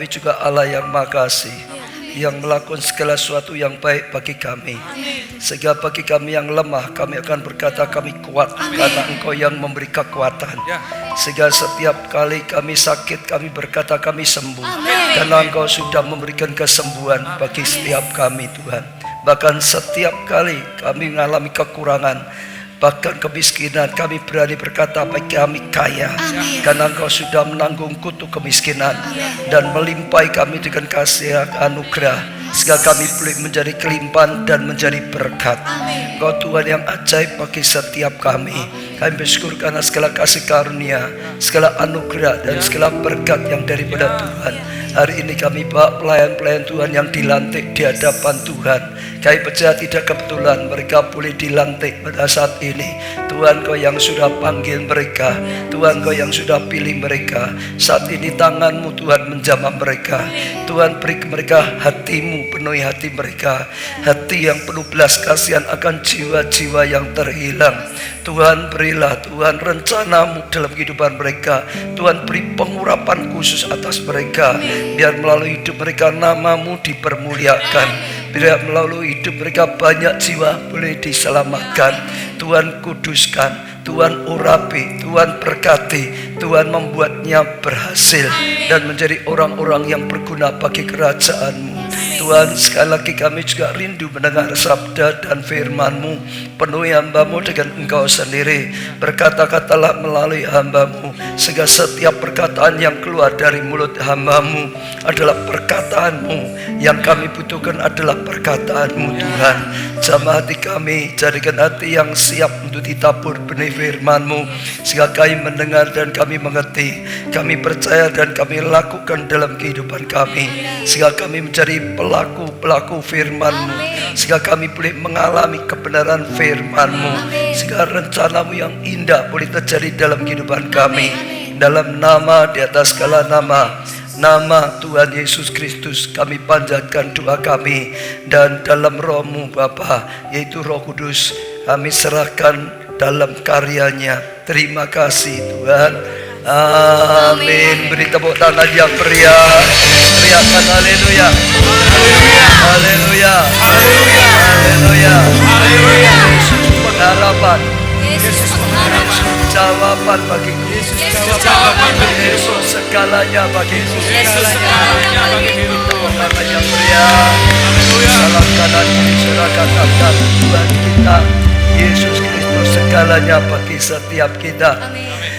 tapi juga Allah yang Maha Kasih, yang melakukan segala sesuatu yang baik bagi kami. Sehingga bagi kami yang lemah, kami akan berkata kami kuat, karena Engkau yang memberi kekuatan. Sehingga setiap kali kami sakit, kami berkata kami sembuh, karena Engkau sudah memberikan kesembuhan bagi setiap kami, Tuhan. Bahkan setiap kali kami mengalami kekurangan, bahkan kemiskinan, kami berani berkata bagi kami kaya, karena Engkau sudah menanggung kutuk kemiskinan dan melimpahi kami dengan kasih anugerah, sehingga kami boleh menjadi kelimpahan dan menjadi berkat. Engkau Tuhan yang ajaib bagi setiap kami. Kami bersyukur karena segala kasih karunia, segala anugerah dan segala berkat yang daripada Tuhan. Hari ini kami bawa pelayan-pelayan Tuhan yang dilantik di hadapan Tuhan. Kami percaya tidak kebetulan mereka boleh dilantik pada saat ini. Tuhan, Kau yang sudah panggil mereka, Tuhan, Kau yang sudah pilih mereka. Saat ini tangan-Mu Tuhan menjamah mereka. Tuhan, beri mereka hati-Mu, penuhi hati mereka, hati yang penuh belas kasihan akan jiwa-jiwa yang terhilang. Tuhan, berilah Tuhan rencana-Mu dalam kehidupan mereka. Tuhan, beri pengurapan khusus atas mereka, biar melalui hidup mereka nama-Mu dipermuliakan. Biar melalui hidup mereka banyak jiwa boleh diselamatkan. Tuhan kuduskan, Tuhan urapi, Tuhan berkati, Tuhan membuatnya berhasil dan menjadi orang-orang yang berguna bagi kerajaan-Mu. Tuhan, sekali lagi kami juga rindu mendengar sabda dan firman-Mu. Penuhi hamba-Mu dengan Engkau sendiri. Berkata-katalah melalui hamba-Mu, sehingga setiap perkataan yang keluar dari mulut hamba-Mu adalah perkataan-Mu. Yang kami butuhkan adalah perkataan-Mu, Tuhan. Jamah hati kami, jadikan hati yang siap untuk ditabur benih firman-Mu, sehingga kami mendengar dan kami mengerti, kami percaya dan kami lakukan dalam kehidupan kami, sehingga kami menjadi pelaku-pelaku firman-Mu, sehingga kami boleh mengalami kebenaran firman-Mu, sehingga rencana-Mu yang indah boleh terjadi dalam kehidupan kami. Dalam nama di atas segala nama, nama Tuhan Yesus Kristus, kami panjatkan doa kami, dan dalam Roh-Mu Bapa, yaitu Roh Kudus, kami serahkan dalam karyanya. Terima kasih Tuhan. Amin. Beri tepuk tangan yang meriah. Teriakan haleluya. Haleluya. Haleluya. Haleluya. Yesus pengharapan. Yesus pengharapan. Jawaban bagi Yesus. Jawaban bagi Yesus. Segalanya bagi Yesus. Segalanya bagi Yesus. Tangan yang meriah. Salam kanan kiri saudara katakan, Tuhan kita Yesus Kristus segalanya bagi setiap kita.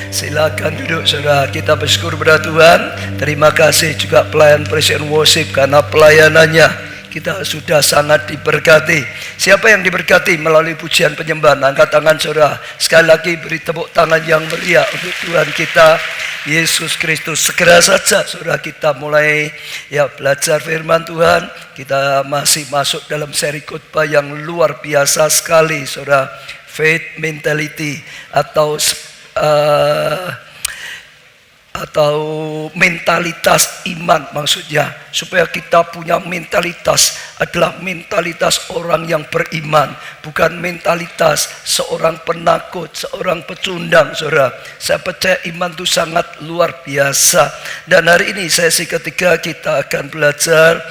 Silakan duduk saudara. Kita bersyukur kepada Tuhan. Terima kasih juga pelayan praise and worship, karena pelayanannya kita sudah sangat diberkati. Siapa yang diberkati melalui pujian penyembahan? Angkat tangan saudara. Sekali lagi beri tepuk tangan yang meriah untuk Tuhan kita Yesus Kristus. Segera saja saudara kita mulai belajar firman Tuhan. Kita masih masuk dalam seri khotbah yang luar biasa sekali saudara. Faith mentality atau mentalitas iman, maksudnya supaya kita punya mentalitas adalah mentalitas orang yang beriman, bukan mentalitas seorang penakut, seorang pecundang saudara. Saya percaya iman itu sangat luar biasa. Dan hari ini sesi ketiga kita akan belajar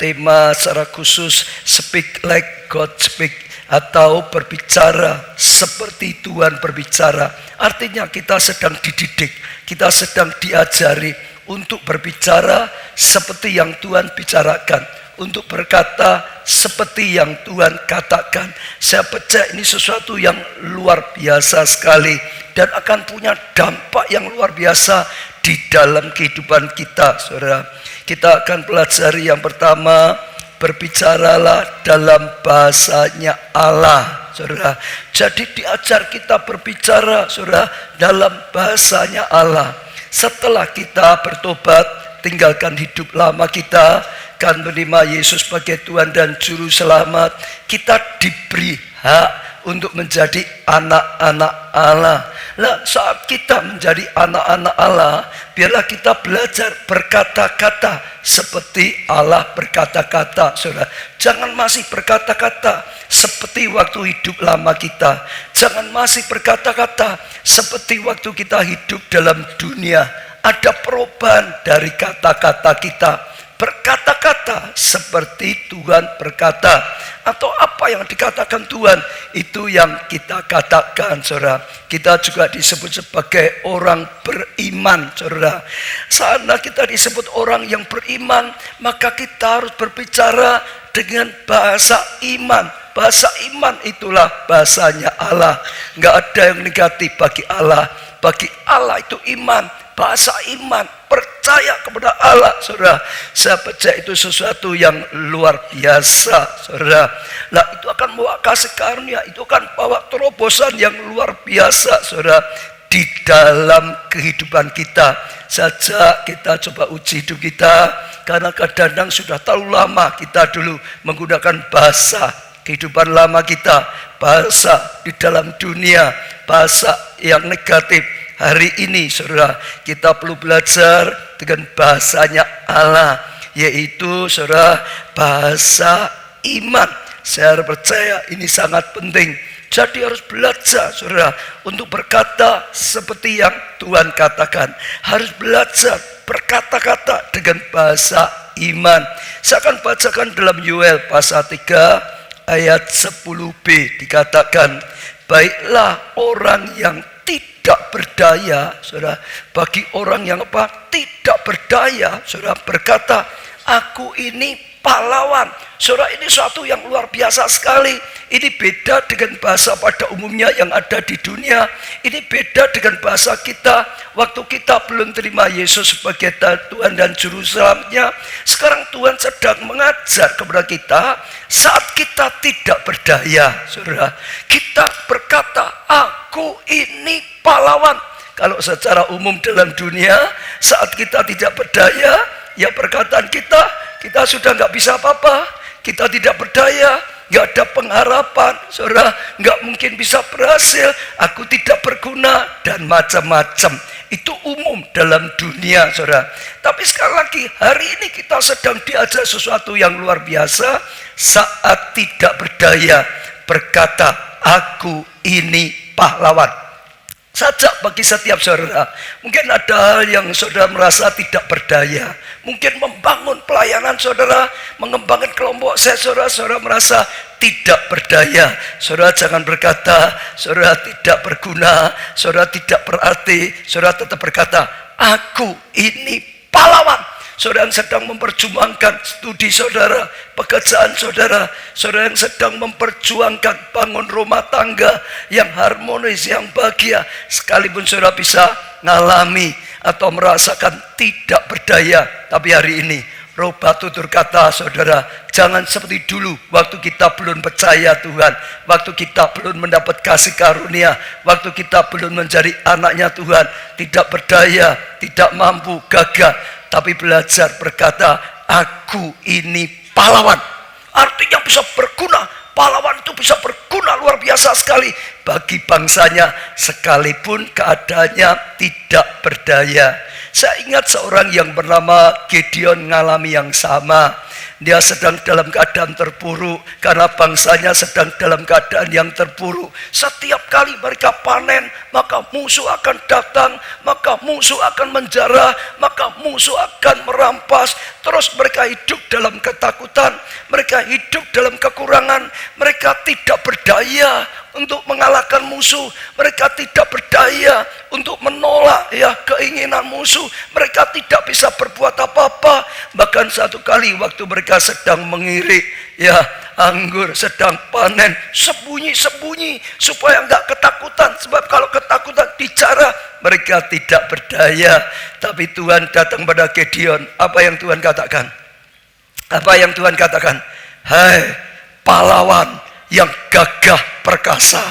tema secara khusus Speak Like God Speak, atau berbicara seperti Tuhan berbicara. Artinya kita sedang dididik, kita sedang diajari untuk berbicara seperti yang Tuhan bicarakan, untuk berkata seperti yang Tuhan katakan. Saya percaya ini sesuatu yang luar biasa sekali dan akan punya dampak yang luar biasa di dalam kehidupan kita, saudara. Kita akan pelajari yang pertama, berbicaralah dalam bahasanya Allah, saudara. Jadi diajar kita berbicara, saudara, dalam bahasanya Allah. Setelah kita bertobat, tinggalkan hidup lama kita, kan menerima Yesus sebagai Tuhan dan Juru Selamat, kita diberi hak untuk menjadi anak-anak Allah. Nah, saat kita menjadi anak-anak Allah, biarlah kita belajar berkata-kata seperti Allah berkata-kata, saudara. Jangan masih berkata-kata seperti waktu hidup lama kita. Jangan masih berkata-kata seperti waktu kita hidup dalam dunia ada perubahan dari kata-kata kita. Berkata-kata seperti Tuhan berkata, atau apa yang dikatakan Tuhan itu yang kita katakan, saudara. Kita juga disebut sebagai orang beriman, saudara. Karena kita disebut orang yang beriman, maka kita harus berbicara dengan bahasa iman. Bahasa iman itulah bahasanya Allah. Nggak ada yang negatif bagi Allah. Bagi Allah itu iman. Bahasa iman, percaya kepada Allah, saudara. Saya percaya itu sesuatu yang luar biasa, saudara. Nah, itu akan membawa kasih karunia, itu akan bawa terobosan yang luar biasa, saudara. Di dalam kehidupan kita saja kita coba uji hidup kita. Karena kadang-kadang sudah terlalu lama kita dulu menggunakan bahasa kehidupan lama kita, bahasa di dalam dunia, bahasa yang negatif. Hari ini, saudara, kita perlu belajar dengan bahasanya Allah, yaitu, saudara, bahasa iman. Saya percaya ini sangat penting. Jadi harus belajar, saudara, untuk berkata seperti yang Tuhan katakan. Harus belajar berkata-kata dengan bahasa iman. Saya akan bacakan dalam Yoel pasal 3 ayat 10b, dikatakan, baiklah orang yang tidak berdaya, saudara, bagi orang yang tidak berdaya, saudara, berkata, aku ini pahlawan. Saudara, ini suatu yang luar biasa sekali. Ini beda dengan bahasa pada umumnya yang ada di dunia. Ini beda dengan bahasa kita waktu kita belum terima Yesus sebagai Tuhan dan Juru Selamanya. Sekarang Tuhan sedang mengajar kepada kita saat kita tidak berdaya, saudara. Kita berkata, aku ini pahlawan. Kalau secara umum dalam dunia, saat kita tidak berdaya, ya perkataan kita sudah nggak bisa apa-apa, kita tidak berdaya, nggak ada pengharapan, saudara, nggak mungkin bisa berhasil, aku tidak berguna, dan macam-macam. Itu umum dalam dunia, saudara. Tapi sekali lagi, hari ini kita sedang diajar sesuatu yang luar biasa. Saat tidak berdaya, berkata, aku ini pahlawan. Saja bagi setiap saudara. Mungkin ada hal yang saudara merasa tidak berdaya. Mungkin membangun pelayanan saudara, mengembangkan kelompok saudara merasa tidak berdaya. Saudara jangan berkata, saudara tidak berguna, saudara tidak berarti. Saudara tetap berkata, aku ini pahlawan. Saudara yang sedang memperjuangkan studi saudara, pekerjaan saudara, saudara yang sedang memperjuangkan bangun rumah tangga yang harmonis, yang bahagia, sekalipun saudara bisa mengalami atau merasakan tidak berdaya, tapi hari ini Roh tutur kata saudara, jangan seperti dulu waktu kita belum percaya Tuhan, waktu kita belum mendapat kasih karunia, waktu kita belum menjadi anaknya Tuhan, tidak berdaya, tidak mampu, gagah, tapi belajar berkata, aku ini pahlawan. Artinya bisa berguna, pahlawan itu bisa berguna luar biasa sekali bagi bangsanya sekalipun keadaannya tidak berdaya. Saya ingat seorang yang bernama Gideon mengalami yang sama. Dia sedang dalam keadaan terpuruk karena bangsanya sedang dalam keadaan yang terpuruk. Setiap kali mereka panen, maka musuh akan datang, maka musuh akan menjarah, maka musuh akan merampas. Terus mereka hidup dalam ketakutan, mereka hidup dalam kekurangan, mereka tidak berdaya untuk mengalahkan musuh, mereka tidak berdaya untuk menolak keinginan musuh, mereka tidak bisa berbuat apa-apa. Bahkan satu kali waktu mereka sedang mengirik anggur, sedang panen, sembunyi-sembunyi supaya enggak ketakutan, sebab kalau ketakutan bicara mereka tidak berdaya. Tapi Tuhan datang pada Gideon. Apa yang Tuhan katakan? Apa yang Tuhan katakan? Hai pahlawan yang gagah perkasa,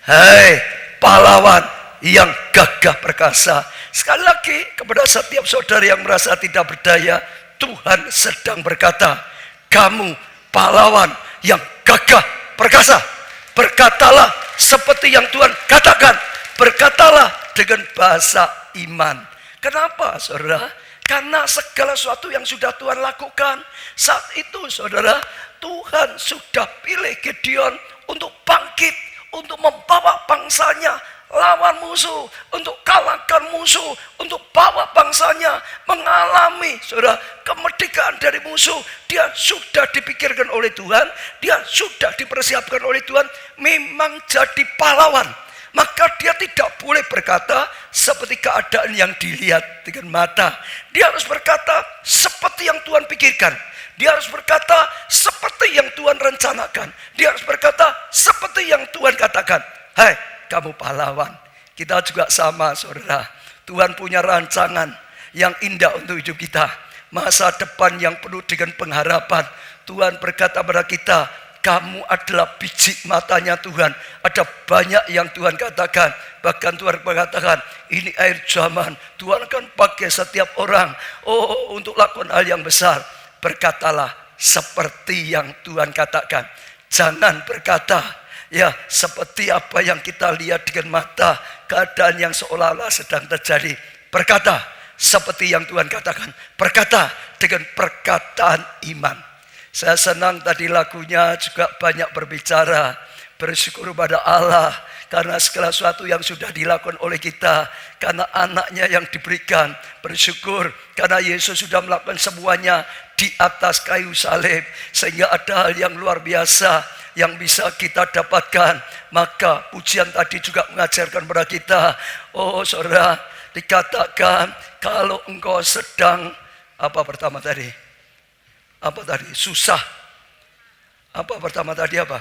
hai pahlawan yang gagah perkasa. Sekali lagi kepada setiap saudara yang merasa tidak berdaya, Tuhan sedang berkata, kamu pahlawan yang gagah perkasa. Berkatalah seperti yang Tuhan katakan, berkatalah dengan bahasa iman. Kenapa saudara? Karena segala sesuatu yang sudah Tuhan lakukan, saat itu saudara, Tuhan sudah pilih Gideon untuk bangkit, untuk membawa bangsanya lawan musuh, untuk kalahkan musuh, untuk bawa bangsanya mengalami saudara kemerdekaan dari musuh. Dia sudah dipikirkan oleh Tuhan, dia sudah dipersiapkan oleh Tuhan, memang jadi pahlawan. Maka dia tidak boleh berkata seperti keadaan yang dilihat dengan mata. Dia harus berkata seperti yang Tuhan pikirkan. Dia harus berkata seperti yang Tuhan rencanakan. Dia harus berkata seperti yang Tuhan katakan. Hai, kamu pahlawan. Kita juga sama, saudara. Tuhan punya rancangan yang indah untuk hidup kita. Masa depan yang penuh dengan pengharapan. Tuhan berkata pada kita, kamu adalah biji matanya Tuhan. Ada banyak yang Tuhan katakan. Bahkan Tuhan mengatakan, ini akhir zaman. Tuhan akan pakai setiap orang untuk lakukan hal yang besar. Berkatalah seperti yang Tuhan katakan. Jangan berkata ya seperti apa yang kita lihat dengan mata, keadaan yang seolah-olah sedang terjadi. Berkata seperti yang Tuhan katakan. Berkata dengan perkataan iman. Saya senang tadi lagunya juga banyak berbicara. Bersyukur pada Allah karena segala sesuatu yang sudah dilakukan oleh kita, karena anaknya yang diberikan. Bersyukur karena Yesus sudah melakukan semuanya di atas kayu salib, sehingga ada hal yang luar biasa yang bisa kita dapatkan. Maka pujian tadi juga mengajarkan kepada kita, saudara, dikatakan kalau engkau sedang apa pertama tadi? Apa tadi? Susah. Apa pertama tadi apa?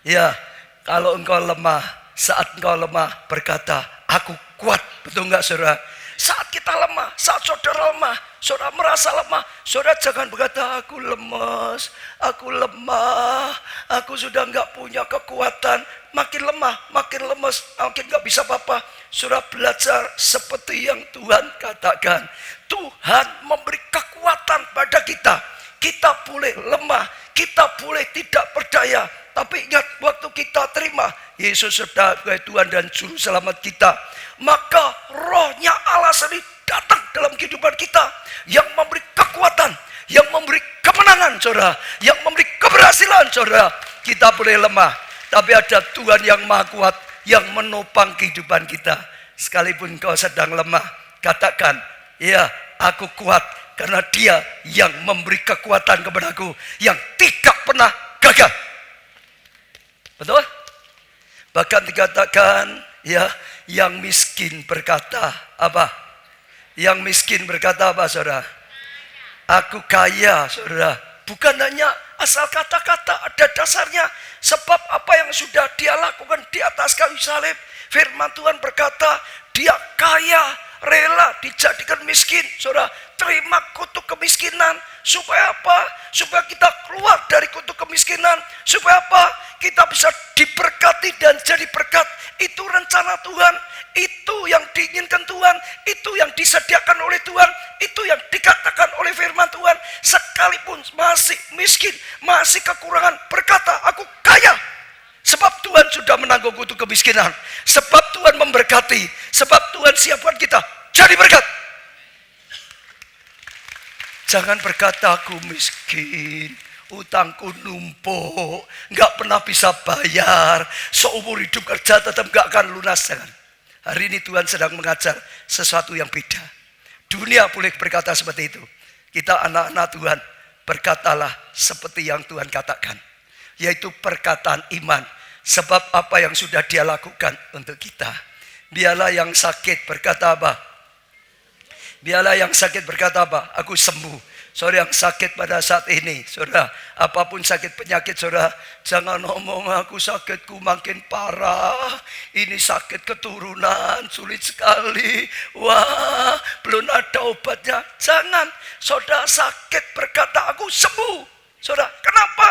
Ya, kalau engkau lemah, saat engkau lemah berkata, aku kuat. Betul enggak, saudara? Saat kita lemah, saat saudara lemah, saudara merasa lemah, saudara jangan berkata, aku lemas, aku lemah, aku sudah enggak punya kekuatan. Makin lemah, makin lemas, makin enggak bisa apa-apa. Saudara belajar seperti yang Tuhan katakan. Tuhan memberi kekuatan pada kita. Kita boleh lemah, kita boleh tidak berdaya. Tapi ingat, waktu kita terima Yesus sebagai Tuhan dan Juru Selamat kita, maka rohnya Allah sendiri datang dalam kehidupan kita, yang memberi kekuatan, yang memberi kemenangan, saudara, yang memberi keberhasilan, saudara. Kita boleh lemah, tapi ada Tuhan yang Maha Kuat yang menopang kehidupan kita. Sekalipun kau sedang lemah, katakan, ya, aku kuat karena Dia yang memberi kekuatan kepadaku, yang tidak pernah gagal. Betul? Bahkan dikatakan, ya, yang miskin berkata apa? Yang miskin berkata apa, saudara? Aku kaya, saudara. Bukan hanya asal kata-kata, ada dasarnya. Sebab apa yang sudah Dia lakukan di atas kayu salib. Firman Tuhan berkata, Dia kaya, rela dijadikan miskin. Saudara, terima kutuk kemiskinan. Supaya apa? Supaya kita keluar dari kutuk kemiskinan. Supaya apa? Kita bisa diberkati dan jadi berkat. Itu rencana Tuhan. Itu yang diinginkan Tuhan. Itu yang disediakan oleh Tuhan. Itu yang dikatakan oleh firman Tuhan. Sekalipun masih miskin, masih kekurangan, berkata, aku kaya. Sebab Tuhan sudah menanggung kutuk kemiskinan. Sebab Tuhan memberkati. Sebab Tuhan siapkan kita jadi berkat. Jangan berkata aku miskin, utangku numpuk, nggak pernah bisa bayar, seumur hidup kerja tetap nggak akan lunas. Jangan. Hari ini Tuhan sedang mengajar sesuatu yang beda. Dunia boleh berkata seperti itu. Kita anak-anak Tuhan, berkatalah seperti yang Tuhan katakan, yaitu perkataan iman. Sebab apa yang sudah Dia lakukan untuk kita. Biarlah yang sakit berkata apa? Biarlah yang sakit berkata apa? Aku sembuh. Saudara yang sakit pada saat ini, saudara, apapun sakit penyakit, saudara, jangan ngomong aku sakitku makin parah. Ini sakit keturunan, sulit sekali. Wah, belum ada obatnya. Jangan. Saudara sakit berkata aku sembuh. Saudara, kenapa?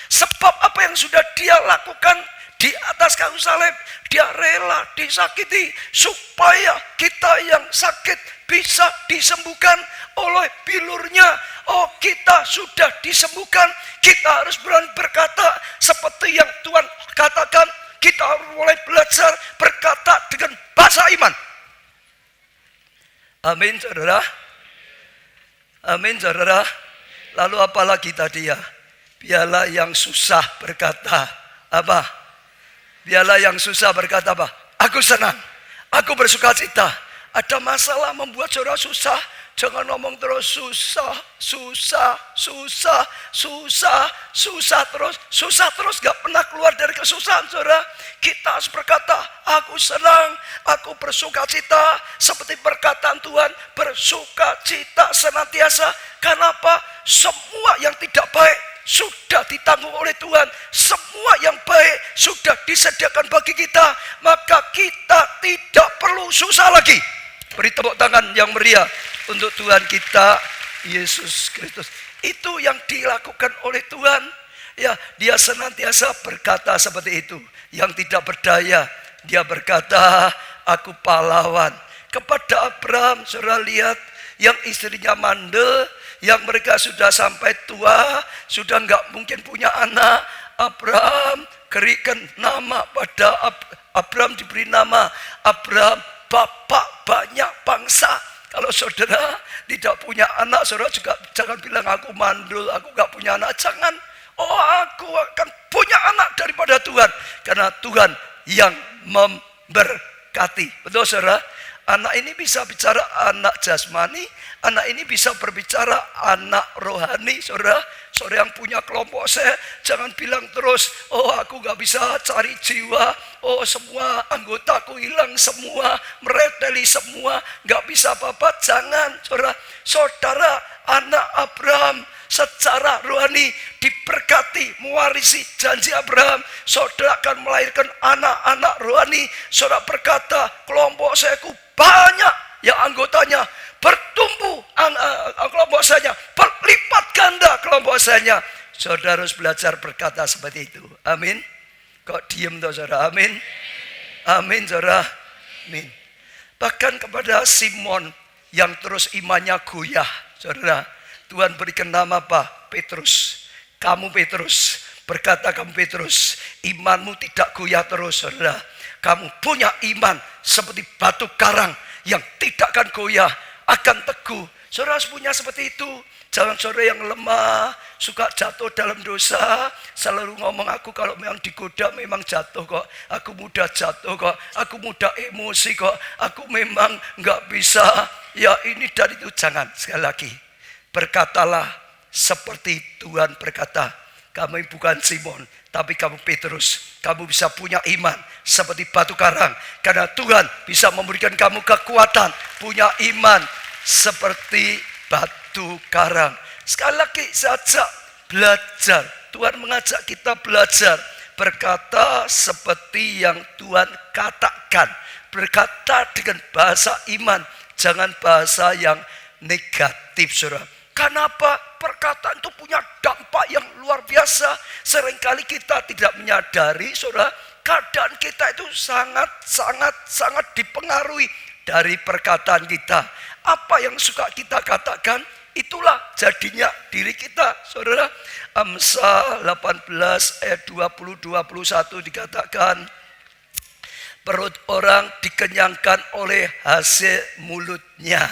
Sebab apa yang sudah Dia lakukan di atas kayu salib, Dia rela disakiti supaya kita yang sakit bisa disembuhkan oleh bilurnya. Oh, kita sudah disembuhkan. Kita harus berani berkata seperti yang Tuhan katakan. Kita harus mulai belajar berkata dengan bahasa iman. Amin, saudara. Amin, saudara. Lalu apalagi tadi ya? Biarlah yang susah berkata apa? Biarlah yang susah berkata apa? Aku senang, aku bersuka cita. Ada masalah membuat saudara susah, jangan ngomong terus susah terus, gak pernah keluar dari kesusahan saudara. Kita harus berkata, aku senang, aku bersuka cita. Seperti perkataan Tuhan, bersuka cita senantiasa. Kenapa? Semua yang tidak baik sudah ditanggung oleh Tuhan. Semua yang baik sudah disediakan bagi kita. Maka kita tidak perlu susah lagi. Beri tepuk tangan yang meriah untuk Tuhan kita Yesus Kristus. Itu yang dilakukan oleh Tuhan. Ya, dia senantiasa berkata seperti itu. Yang tidak berdaya, dia berkata, aku pahlawan. Kepada Abraham, saudara lihat, yang istrinya mandul, yang mereka sudah sampai tua, sudah nggak mungkin punya anak. Abraham berikan nama pada Abraham, diberi nama Abraham, bapak banyak bangsa. Kalau saudara tidak punya anak, saudara juga jangan bilang aku mandul, aku gak punya anak. Jangan, oh aku akan punya anak daripada Tuhan. Karena Tuhan yang memberkati. Betul saudara? Anak ini bisa bicara anak jasmani, anak ini bisa berbicara anak rohani. Saudara, saudara yang punya kelompok saya, jangan bilang terus, oh aku gak bisa cari jiwa, oh semua anggotaku hilang semua, mereteli semua, gak bisa apa-apa. Jangan saudara, saudara anak Abraham secara rohani diberkati, mewarisi janji Abraham. Saudara akan melahirkan anak-anak rohani. Saudara berkata, kelompok saya banyak yang anggotanya, bertumbuh kelompok saya, berlipat ganda kelompok saya. Saudara harus belajar berkata seperti itu. Amin. Kok diem toh saudara? Amin. Amin saudara. Amin. Bahkan kepada Simon yang terus imannya goyah, saudara, Tuhan berikan nama apa? Petrus. Kamu Petrus. Berkata kamu Petrus, imanmu tidak goyah terus saudara. Kamu punya iman seperti batu karang yang tidak akan goyah, akan teguh. Saudara harus punya seperti itu. Jangan saudara yang lemah, suka jatuh dalam dosa, selalu ngomong aku kalau memang digoda memang jatuh kok. Aku mudah jatuh kok, aku mudah emosi kok, aku memang nggak bisa. Ya ini dari itu. Jangan, sekali lagi. Berkatalah seperti Tuhan berkata. Kamu bukan Simon, tapi kamu Petrus. Kamu bisa punya iman seperti batu karang. Karena Tuhan bisa memberikan kamu kekuatan. Punya iman seperti batu karang. Sekali lagi saja belajar. Tuhan mengajak kita belajar. Berkata seperti yang Tuhan katakan. Berkata dengan bahasa iman. Jangan bahasa yang negatif, saudara. Kenapa? Perkataan itu punya dampak yang luar biasa. Seringkali kita tidak menyadari, saudara, keadaan kita itu sangat dipengaruhi dari perkataan kita. Apa yang suka kita katakan, itulah jadinya diri kita, saudara. Amsal 18 ayat 20-21 dikatakan, perut orang dikenyangkan oleh hasil mulutnya.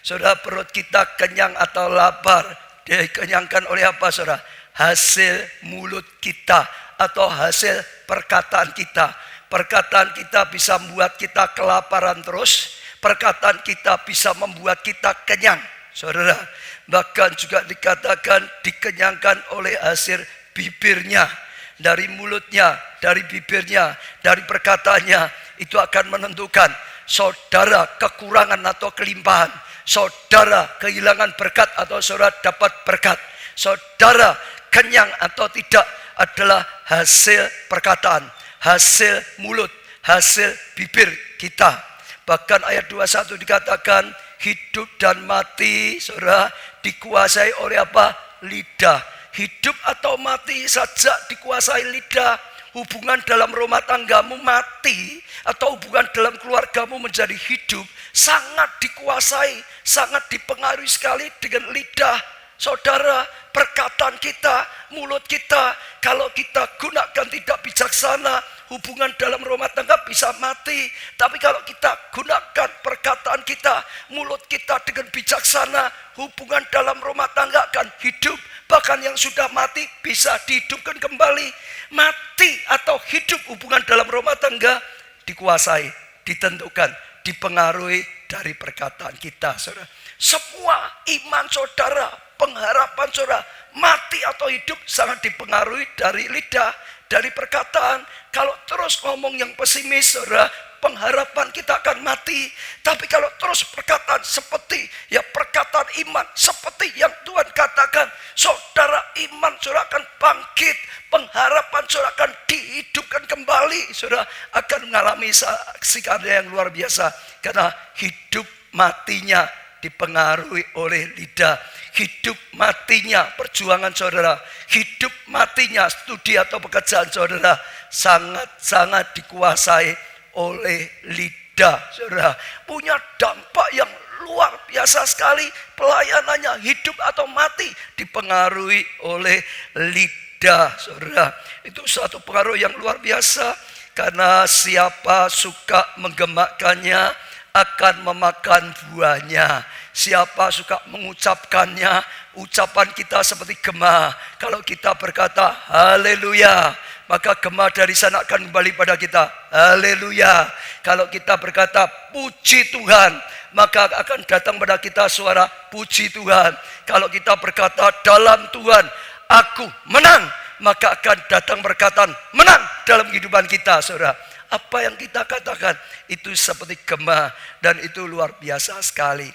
Saudara, perut kita kenyang atau lapar dikenyangkan oleh apa saudara? Hasil mulut kita atau hasil perkataan kita. Perkataan kita bisa membuat kita kelaparan terus. Perkataan kita bisa membuat kita kenyang, saudara. Bahkan juga dikatakan dikenyangkan oleh hasil bibirnya. Dari mulutnya, dari bibirnya, dari perkataannya. Itu akan menentukan saudara kekurangan atau kelimpahan. Saudara kehilangan berkat atau saudara dapat berkat. Saudara kenyang atau tidak adalah hasil perkataan, hasil mulut, hasil bibir kita. Bahkan ayat 21 dikatakan hidup dan mati saudara dikuasai oleh apa? Lidah. Hidup atau mati saja dikuasai lidah. Hubungan dalam rumah tanggamu mati atau hubungan dalam keluargamu menjadi hidup sangat dikuasai, sangat dipengaruhi sekali dengan lidah. Saudara, perkataan kita, mulut kita, kalau kita gunakan tidak bijaksana, hubungan dalam rumah tangga bisa mati. Tapi kalau kita gunakan perkataan kita, mulut kita dengan bijaksana, hubungan dalam rumah tangga akan hidup. Bahkan yang sudah mati bisa dihidupkan kembali. Mati atau hidup hubungan dalam rumah tangga dikuasai, ditentukan, dipengaruhi dari perkataan kita, saudara. Semua iman saudara, pengharapan saudara, mati atau hidup sangat dipengaruhi dari lidah, dari perkataan. Kalau terus ngomong yang pesimis, saudara, pengharapan kita akan mati. Tapi kalau terus perkataan seperti perkataan iman, seperti yang Tuhan katakan, saudara, iman saudara akan bangkit, pengharapan saudara akan dihidupkan kembali. Saudara akan mengalami saksi karya yang luar biasa, karena hidup matinya dipengaruhi oleh lidah. Hidup matinya perjuangan saudara, hidup matinya studi atau pekerjaan saudara sangat-sangat dikuasai oleh lidah. Saudara punya dampak yang luar biasa sekali. Pelayanannya hidup atau mati dipengaruhi oleh lidah. Saudara, itu suatu pengaruh yang luar biasa, karena siapa suka menggemakkannya akan memakan buahnya. Siapa suka mengucapkannya, ucapan kita seperti gema. Kalau kita berkata haleluya, maka gema dari sana akan kembali pada kita. Haleluya. Kalau kita berkata puji Tuhan, maka akan datang pada kita suara puji Tuhan. Kalau kita berkata dalam Tuhan aku menang, maka akan datang perkataan menang dalam kehidupan kita, saudara. Apa yang kita katakan itu seperti gema, dan itu luar biasa sekali.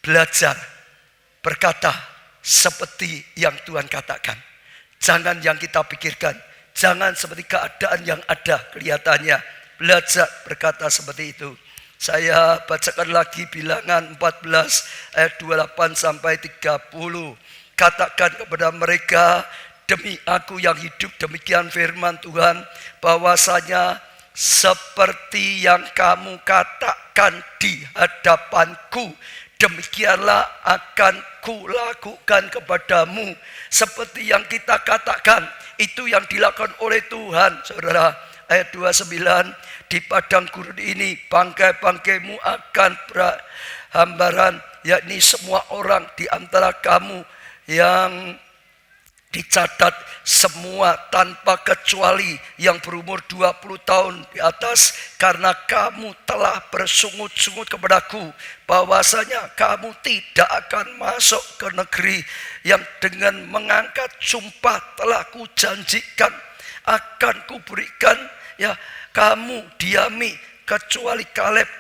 Belajar berkata seperti yang Tuhan katakan. Jangan yang kita pikirkan, jangan seperti keadaan yang ada kelihatannya. Belajar berkata seperti itu. Saya bacakan lagi Bilangan 14 ayat 28 sampai 30. Katakan kepada mereka, demi aku yang hidup, demikian firman Tuhan, bahwasanya seperti yang kamu katakan di hadapanku, demikianlah akan kulakukan kepadamu. Seperti yang kita katakan, itu yang dilakukan oleh Tuhan. Saudara, ayat 29, di padang gurun ini bangkai-bangkaimu akan berhambaran, yakni semua orang di antara kamu yang dicatat, semua tanpa kecuali yang berumur 20 tahun di atas, karena kamu telah bersungut-sungut kepadaku bahwasanya kamu tidak akan masuk ke negeri yang dengan mengangkat sumpah telah kujanjikan akan kuberikan kamu diami, kecuali Kaleb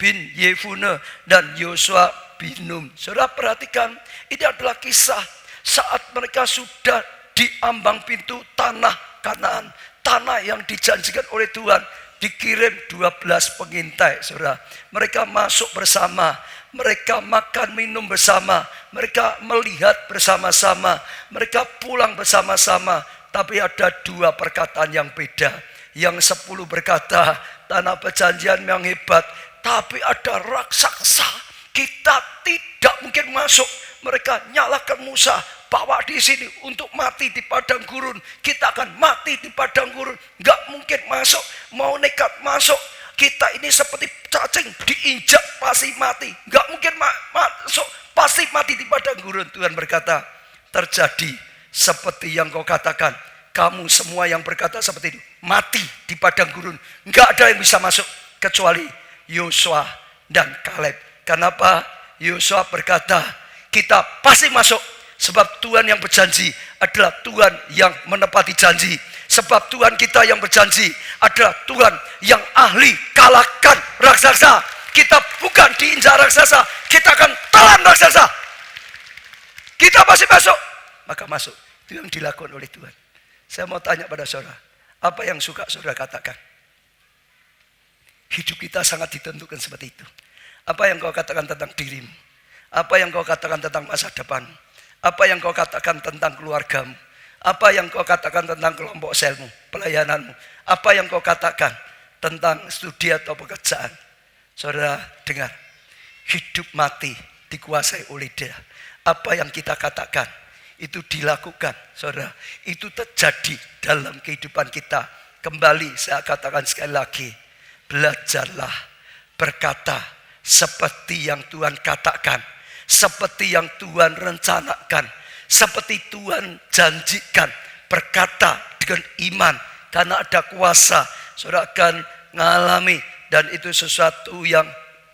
bin Yefune dan Yosua bin Nun. Saudara perhatikan, ini adalah kisah saat mereka sudah di ambang pintu tanah Kanaan, tanah yang dijanjikan oleh Tuhan. Dikirim 12 pengintai, saudara. Mereka masuk bersama, mereka makan minum bersama, mereka melihat bersama-sama, mereka pulang bersama-sama. Tapi ada 2 perkataan yang beda. Yang 10 berkata, tanah perjanjian yang hebat, tapi ada raksasa, kita tidak mungkin masuk. Mereka nyalakan Musa, bawa di sini untuk mati di padang gurun. Kita akan mati di padang gurun, nggak mungkin masuk. Mau nekat masuk, kita ini seperti cacing diinjak pasti mati. Nggak mungkin masuk, pasti mati di padang gurun. Tuhan berkata, terjadi seperti yang kau katakan. Kamu semua yang berkata seperti itu, mati di padang gurun. Nggak ada yang bisa masuk kecuali Yosua dan Kaleb. Kenapa? Yosua berkata, kita pasti masuk, sebab Tuhan yang berjanji adalah Tuhan yang menepati janji. Sebab Tuhan kita yang berjanji adalah Tuhan yang ahli kalahkan raksasa. Kita bukan diinjak raksasa, kita akan telan raksasa. Kita pasti masuk, maka masuk. Itu yang dilakukan oleh Tuhan. Saya mau tanya pada saudara, apa yang suka saudara katakan? Hidup kita sangat ditentukan seperti itu. Apa yang kau katakan tentang dirimu? Apa yang kau katakan tentang masa depan? Apa yang kau katakan tentang keluargamu? Apa yang kau katakan tentang kelompok selmu, pelayananmu? Apa yang kau katakan tentang studi atau pekerjaan? Saudara dengar, hidup mati dikuasai oleh dia. apa yang kita katakan itu dilakukan, saudara. Itu terjadi dalam kehidupan kita. Kembali saya katakan sekali lagi, belajarlah berkata seperti yang Tuhan katakan, seperti yang Tuhan rencanakan, seperti Tuhan janjikan. Berkata dengan iman, karena ada kuasa, saudara akan mengalami. Dan itu sesuatu yang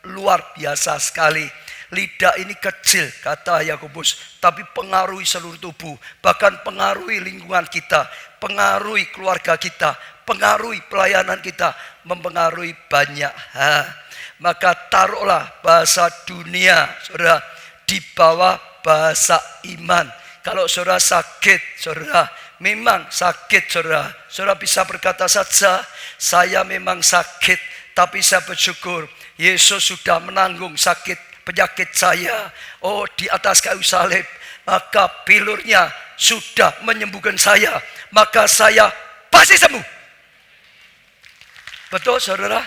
luar biasa sekali. Lidah ini kecil, kata Yakobus, tapi pengaruhi seluruh tubuh, bahkan pengaruhi lingkungan kita, pengaruhi keluarga kita, pengaruhi pelayanan kita, mempengaruhi banyak hal. Maka taruhlah bahasa dunia, saudara, di bawah bahasa iman. Kalau saudara sakit, saudara, memang sakit, saudara. Saudara bisa berkata saja, saya memang sakit, tapi saya bersyukur Yesus sudah menanggung sakit penyakit saya. Oh, di atas kayu salib, maka pilurnya sudah menyembuhkan saya, maka saya pasti sembuh. Betul, saudara?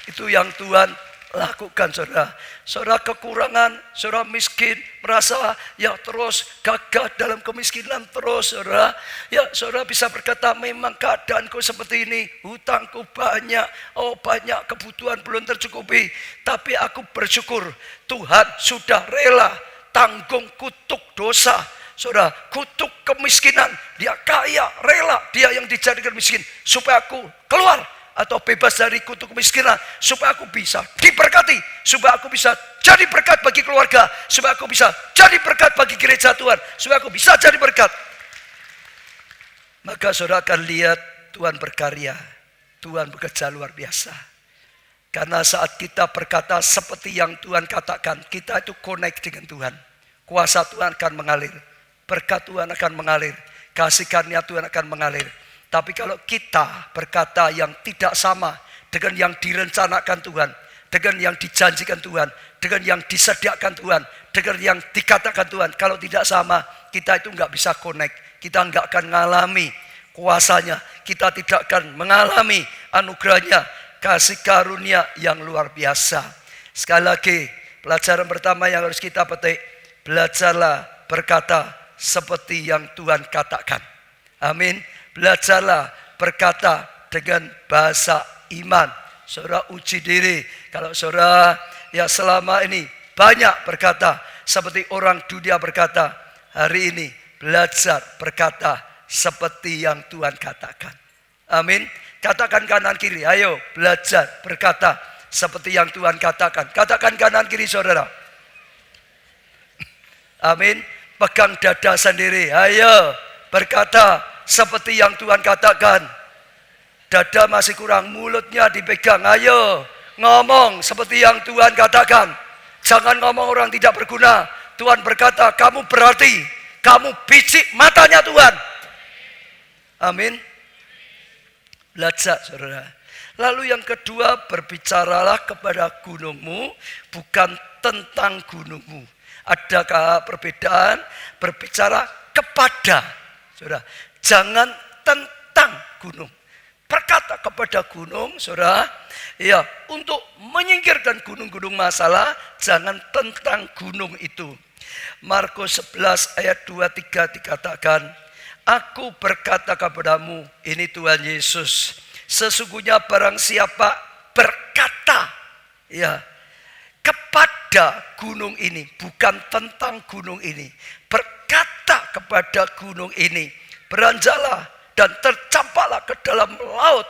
Itu yang Tuhan lakukan, saudara. Saudara kekurangan, saudara miskin, merasa ya terus gagah dalam kemiskinan terus, saudara. Ya, saudara bisa berkata, memang keadaanku seperti ini, hutangku banyak, oh banyak, kebutuhan belum tercukupi. Tapi aku bersyukur Tuhan sudah rela tanggung kutuk dosa, saudara, kutuk kemiskinan. Dia kaya, rela dia yang dijadikan miskin supaya aku keluar atau bebas dari kutuk kemiskinan, supaya aku bisa diberkati, supaya aku bisa jadi berkat bagi keluarga, supaya aku bisa jadi berkat bagi gereja Tuhan, supaya aku bisa jadi berkat. Maka saudara akan lihat Tuhan berkarya, Tuhan bekerja luar biasa. Karena saat kita berkata seperti yang Tuhan katakan, kita itu connect dengan Tuhan. Kuasa Tuhan akan mengalir, berkat Tuhan akan mengalir, kasih karunia Tuhan akan mengalir. Tapi kalau kita berkata yang tidak sama dengan yang direncanakan Tuhan, dengan yang dijanjikan Tuhan, dengan yang disediakan Tuhan, dengan yang dikatakan Tuhan, kalau tidak sama, kita itu nggak bisa connect. Kita nggak akan mengalami kuasanya, kita tidak akan mengalami anugerahnya, kasih karunia yang luar biasa. Sekali lagi, pelajaran pertama yang harus kita petik, belajarlah berkata seperti yang Tuhan katakan. Amin. Belajarlah berkata dengan bahasa iman. Saudara uji diri. Kalau saudara ya selama ini banyak berkata seperti orang dunia berkata, hari ini belajar berkata seperti yang Tuhan katakan. Amin. Katakan kanan kiri, ayo belajar berkata seperti yang Tuhan katakan. Katakan kanan kiri, saudara. Amin. Pegang dada sendiri, ayo berkata seperti yang Tuhan katakan. Dada masih kurang, mulutnya dipegang. Ayo ngomong seperti yang Tuhan katakan. Jangan ngomong orang tidak berguna. Tuhan berkata, kamu berarti, kamu biji matanya Tuhan. Amin. Belajar, saudara. Lalu yang kedua, berbicaralah kepada gunungmu, bukan tentang gunungmu. Adakah perbedaan? Berbicara kepada, saudara. Jangan tentang gunung. Berkata kepada gunung, saudara, ya, untuk menyingkirkan gunung-gunung masalah, jangan tentang gunung itu. Markus 11 ayat 23 dikatakan, aku berkata kepadamu, ini Tuhan Yesus, sesungguhnya barang siapa berkata, ya, kepada gunung ini, bukan tentang gunung ini, berkata kepada gunung ini, beranjaklah dan tercampaklah ke dalam laut,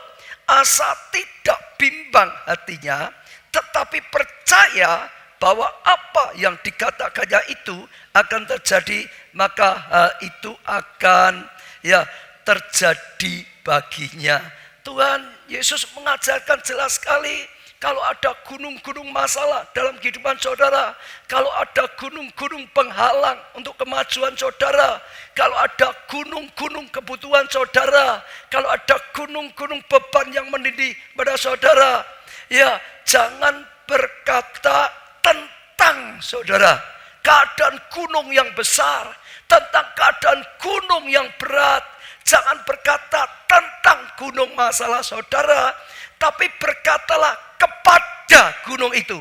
asal tidak bimbang hatinya, tetapi percaya bahwa apa yang dikatakannya itu akan terjadi, maka hal itu akan ya terjadi baginya. Tuhan Yesus mengajarkan jelas sekali, kalau ada gunung-gunung masalah dalam kehidupan saudara, kalau ada gunung-gunung penghalang untuk kemajuan saudara, kalau ada gunung-gunung kebutuhan saudara, kalau ada gunung-gunung beban yang menindih pada saudara, ya jangan berkata tentang saudara, keadaan gunung yang besar, tentang keadaan gunung yang berat. Jangan berkata tentang gunung masalah saudara, tapi berkatalah kepada gunung itu,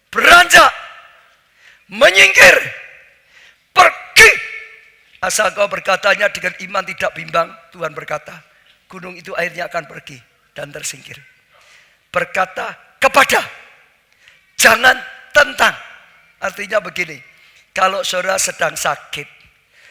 beranjak, menyingkir, Asal kau berkatanya dengan iman tidak bimbang, Tuhan berkata, gunung itu airnya akan pergi dan tersingkir. Berkata kepada, jangan tentang. Artinya begini, kalau saudara sedang sakit,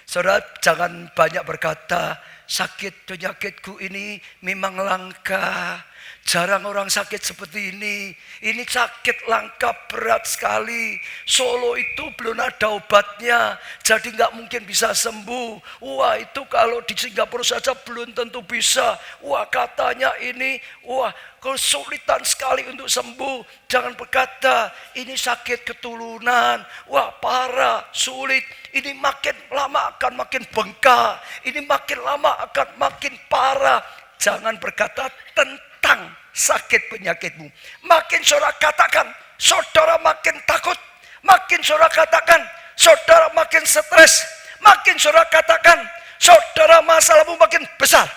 saudara jangan banyak berkata, sakit penyakitku ini memang langka. Jarang orang sakit seperti ini. Ini sakit langka berat sekali. Solo itu belum ada obatnya. Jadi nggak mungkin bisa sembuh. Wah itu kalau di Singapura saja belum tentu bisa. Wah katanya ini, wah kesulitan sekali untuk sembuh. Jangan berkata ini sakit keturunan. Wah parah, sulit. Ini makin lama akan makin bengkak. Ini makin lama akan makin parah. Jangan berkata tentang sakit penyakitmu. Makin saudara katakan, saudara makin takut. Makin saudara katakan, saudara makin stres. Makin saudara katakan, saudara masalahmu makin besar.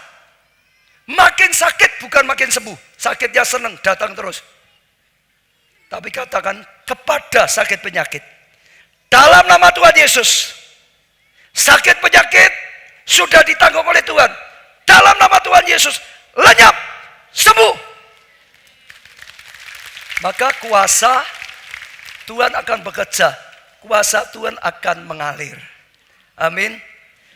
Makin sakit bukan makin sembuh. Sakitnya senang datang terus. Tapi katakan kepada sakit penyakit, dalam nama Tuhan Yesus, sakit penyakit sudah ditanggung oleh Tuhan. Dalam nama Tuhan Yesus, lenyap, sembuh. Maka kuasa Tuhan akan bekerja. Kuasa Tuhan akan mengalir. Amin.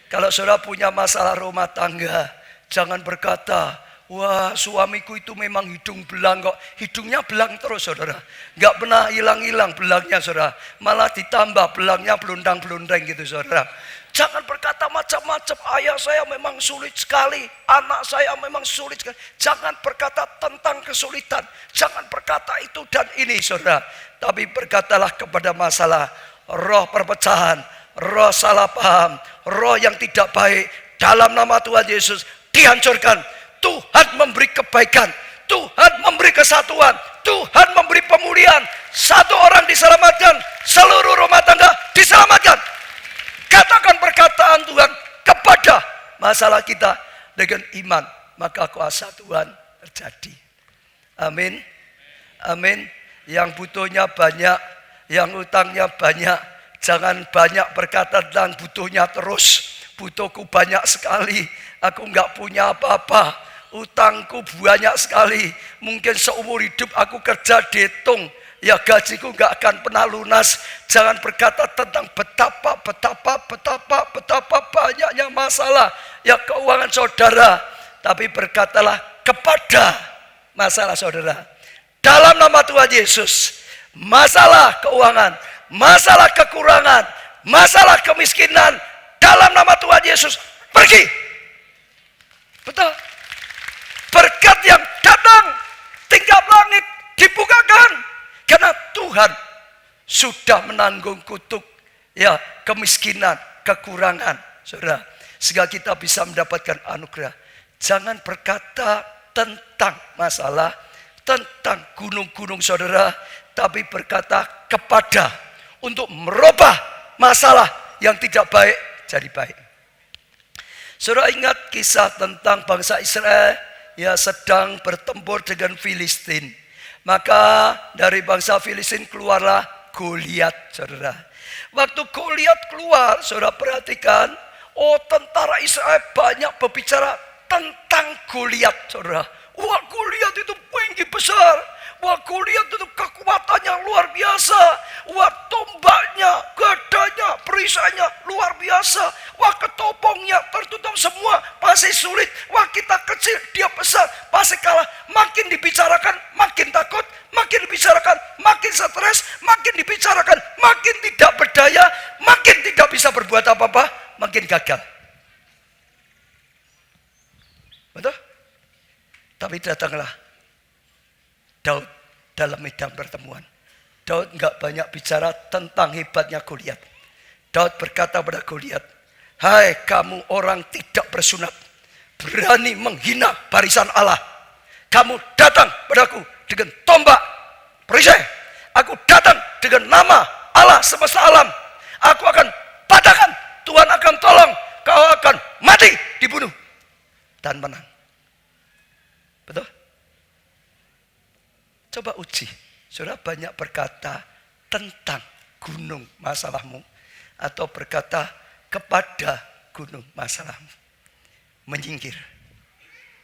Kalau saudara punya masalah rumah tangga, jangan berkata, wah suamiku itu memang hidung belang kok. Hidungnya belang terus saudara. Gak pernah hilang-hilang belangnya saudara. Malah ditambah belangnya belundang-belundang gitu saudara. Jangan berkata macam-macam, ayah saya memang sulit sekali, anak saya memang sulit sekali. Jangan berkata tentang kesulitan, jangan berkata itu dan ini saudara. Tapi berkatalah kepada masalah, roh perpecahan, roh salah paham, roh yang tidak baik, dalam nama Tuhan Yesus dihancurkan. Tuhan memberi kebaikan, Tuhan memberi kesatuan, Tuhan memberi pemulihan. Satu orang diselamatkan, seluruh rumah tangga diselamatkan. Katakan perkataan Tuhan kepada masalah kita dengan iman, maka kuasa Tuhan terjadi. Amin. Amin. Yang butuhnya banyak, yang utangnya banyak, jangan banyak berkata tentang butuhnya terus. Butuhku banyak sekali, aku nggak punya apa-apa, utangku banyak sekali. Mungkin seumur hidup aku kerja dihitung, ya gajiku nggak akan pernah lunas. Jangan berkata tentang betapa banyaknya masalah ya keuangan saudara. Tapi berkatalah kepada masalah saudara. Dalam nama Tuhan Yesus, masalah keuangan, masalah kekurangan, masalah kemiskinan, dalam nama Tuhan Yesus, pergi. Betul. Berkat yang datang, tingkap langit dibukakan. Karena Tuhan sudah menanggung kutuk ya kemiskinan, kekurangan, saudara. Sehingga kita bisa mendapatkan anugerah. Jangan berkata tentang masalah, tentang gunung-gunung saudara, tapi berkata kepada untuk merubah masalah yang tidak baik jadi baik. Saudara ingat kisah tentang bangsa Israel ya sedang bertempur dengan Filistin. Maka dari bangsa Filistin keluarlah Goliat, saudara. Waktu Goliat keluar, saudara perhatikan, oh tentara Israel banyak berbicara tentang Goliat, saudara. Wah Goliat itu tinggi besar. Wah Goliat itu kekuatannya luar biasa. Wah tombaknya, gadanya, perisainya luar biasa. Wah ketopongnya tertutup semua, pasti sulit. Wah kita kecil, dia besar, pasti kalah. Makin dibicarakan, makin takut. Makin dibicarakan, makin stres. Makin dibicarakan, makin tidak berdaya. Makin tidak bisa berbuat apa-apa, makin gagal. Betul? Tapi datanglah Daud dalam medan pertemuan. Daud enggak banyak bicara tentang hebatnya Goliat. Daud berkata pada Goliat, hai kamu orang tidak bersunat, berani menghina barisan Allah. Kamu datang padaku dengan tombak, perisai. Aku datang dengan nama Allah semesta alam. Aku akan patahkan, Tuhan akan tolong. Kau akan mati, dibunuh, dan menang. Betul? Coba uji. Saudara banyak berkata tentang gunung masalahmu, atau berkata kepada gunung masalah menyingkir,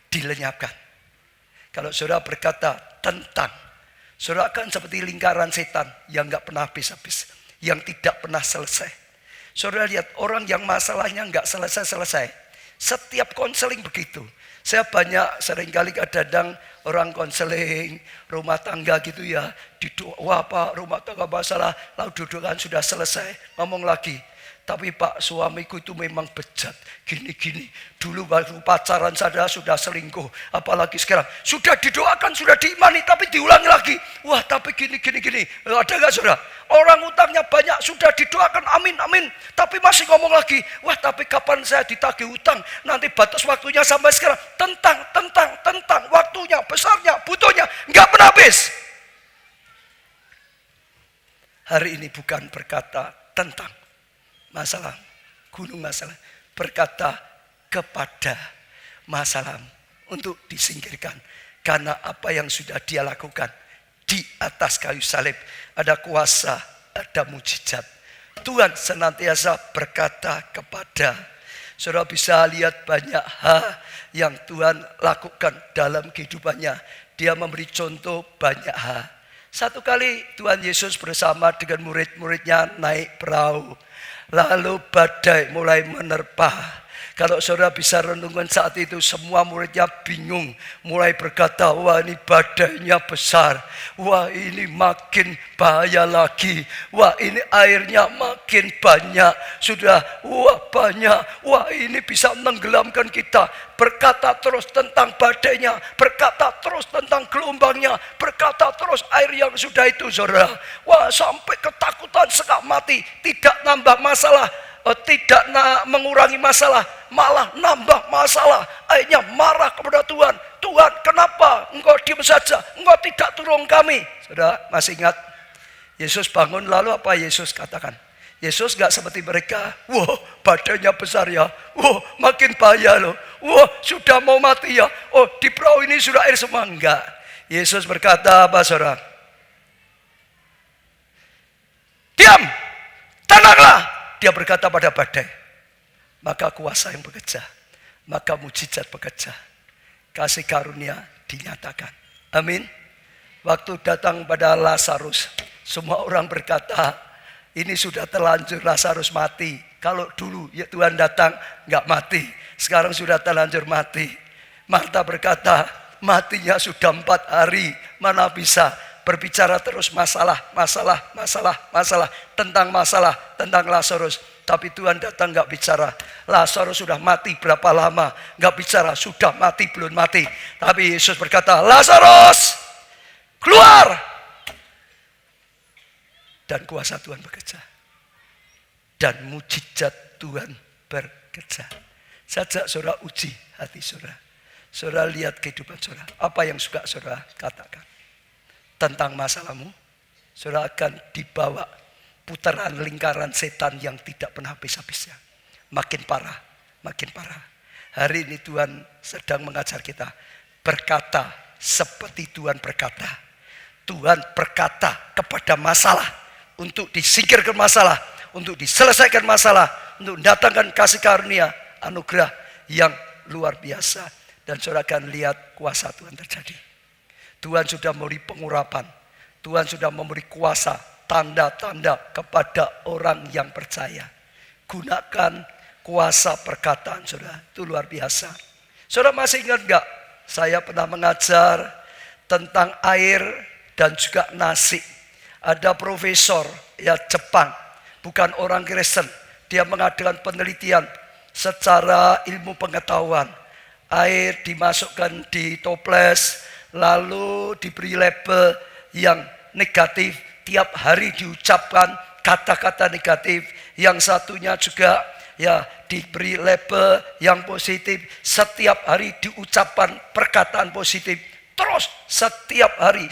dilenyapkan. Kalau saudara berkata tentang, saudara akan seperti lingkaran setan yang gak pernah habis-habis, yang tidak pernah selesai. Saudara lihat orang yang masalahnya gak selesai-selesai. Setiap konseling begitu. Saya banyak seringkali kadang orang konseling rumah tangga gitu ya. Wah Pak, rumah tangga masalah, lalu dudukan sudah selesai. Ngomong lagi, tapi Pak suamiku itu memang bejat. Gini-gini, dulu waktu pacaran saya sudah selingkuh. Apalagi sekarang, sudah didoakan, sudah diimani, tapi diulangi lagi. Wah tapi gini. Ada gak saudara? Orang utangnya banyak, sudah didoakan, amin. Tapi masih ngomong lagi, wah tapi kapan saya ditagih utang? Nanti batas waktunya sampai sekarang. Tentang, waktunya, besarnya, butuhnya, nggak pernah habis. Hari ini bukan berkata tentang masalah, gunung masalah, berkata kepada masalah untuk disingkirkan. Karena apa yang sudah dia lakukan di atas kayu salib, ada kuasa, ada mujizat. Tuhan senantiasa berkata kepada. Saudara bisa lihat banyak hal yang Tuhan lakukan dalam kehidupannya. Dia memberi contoh banyak hal. Satu kali Tuhan Yesus bersama dengan murid-muridnya naik perahu. Lalu badai mulai menerpa. Kalau saudara bisa renungkan saat itu, semua muridnya bingung. Mulai berkata, wah ini badainya besar. Wah ini makin bahaya lagi. Wah ini airnya makin banyak. Sudah, wah banyak. Wah ini bisa menenggelamkan kita. Berkata terus tentang badainya. Berkata terus tentang gelombangnya. Berkata terus air yang sudah itu saudara. Wah sampai ketakutan setengah mati. Tidak nambah masalah. Tidak mengurangi masalah, malah nambah masalah. Akhirnya marah kepada Tuhan. Tuhan, kenapa engkau diam saja? Engkau tidak tolong kami. Saudara masih ingat? Yesus bangun, lalu apa Yesus katakan? Yesus gak seperti mereka. Wah, badannya besar ya. Wah, makin bahaya loh. Wah, sudah mau mati ya. Oh, di perahu ini sudah air semua. Enggak. Yesus berkata apa saudara? Diam, tenanglah. Dia berkata pada badai, maka kuasa yang bekerja, maka mujizat bekerja, kasih karunia dinyatakan. Amin. Waktu datang pada Lazarus, semua orang berkata, ini sudah terlanjur Lazarus mati. Kalau dulu ya Tuhan datang nggak mati, sekarang sudah terlanjur mati. Marta berkata, matinya sudah 4 hari, mana bisa. Berbicara terus masalah tentang Lazarus. Tapi Tuhan datang gak bicara Lazarus sudah mati berapa lama, gak bicara sudah mati belum mati. Tapi Yesus berkata, Lazarus keluar. Dan kuasa Tuhan bekerja, dan mujizat Tuhan bekerja. Sajak saudara uji hati saudara. Saudara lihat kehidupan saudara, apa yang suka saudara katakan tentang masalahmu, saudara akan dibawa putaran lingkaran setan yang tidak pernah habis-habisnya. Makin parah. Hari ini Tuhan sedang mengajar kita berkata seperti Tuhan berkata. Tuhan berkata kepada masalah untuk disingkirkan masalah, untuk diselesaikan masalah, untuk mendatangkan kasih karunia, anugerah yang luar biasa. Dan saudara akan lihat kuasa Tuhan terjadi. Tuhan sudah memberi pengurapan. Tuhan sudah memberi kuasa, tanda-tanda kepada orang yang percaya. Gunakan kuasa perkataan saudara. Itu luar biasa. Saudara masih ingat gak? Saya pernah mengajar tentang air dan juga nasi. Ada profesor ya Jepang, bukan orang Kristen. Dia mengadakan penelitian secara ilmu pengetahuan. Air dimasukkan di toples, lalu diberi label yang negatif. Tiap hari diucapkan kata-kata negatif. Yang satunya juga ya diberi label yang positif. Setiap hari diucapkan perkataan positif. Terus setiap hari.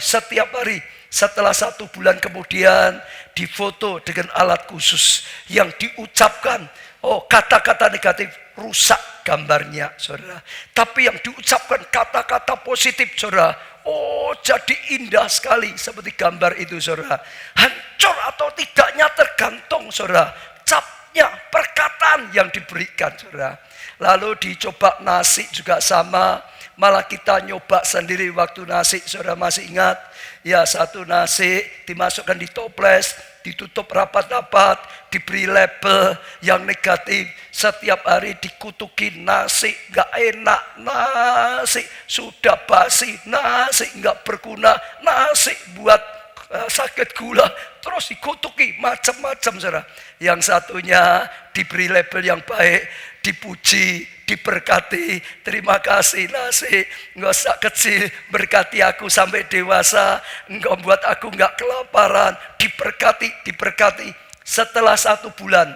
Setelah 1 bulan kemudian difoto dengan alat khusus yang diucapkan. Oh, kata-kata negatif rusak gambarnya, saudara. Tapi yang diucapkan kata-kata positif, saudara. Oh, jadi indah sekali seperti gambar itu, saudara. Hancur atau tidaknya tergantung, saudara. Capnya, perkataan yang diberikan, saudara. Lalu dicoba nasi juga sama. Malah kita nyoba sendiri waktu nasi, saudara masih ingat? Ya, satu nasi dimasukkan di toples, ditutup rapat-rapat, diberi label yang negatif. Setiap hari dikutuki nasi, gak enak, nasi sudah basi, nasi gak berguna, nasi buat sakit gula, terus dikutuki macam-macam, saudara. Yang satunya diberi label yang baik, dipuji, diberkati, terima kasih nasi, enggak usah kecil, berkati aku sampai dewasa, engkau buat aku enggak kelaparan, diberkati. Setelah 1 bulan,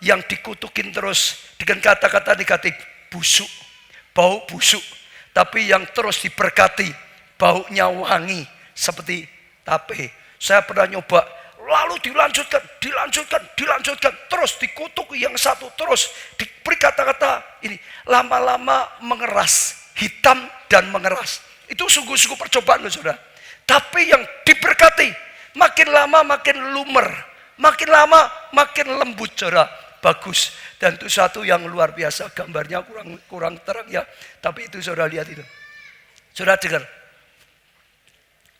yang dikutukin terus dengan kata-kata negatif, busuk, bau busuk. Tapi yang terus diberkati, baunya wangi, seperti tape. Saya pernah nyoba, lalu dilanjutkan, terus dikutuki yang satu, terus diberi kata-kata ini, lama-lama mengeras, hitam dan mengeras. Itu sungguh-sungguh percobaan loh, saudara. Tapi yang diberkati, makin lama makin lumer, makin lama makin lembut, saudara. Bagus. Dan itu satu yang luar biasa, gambarnya kurang terang ya. Tapi itu saudara lihat itu. Saudara dengar,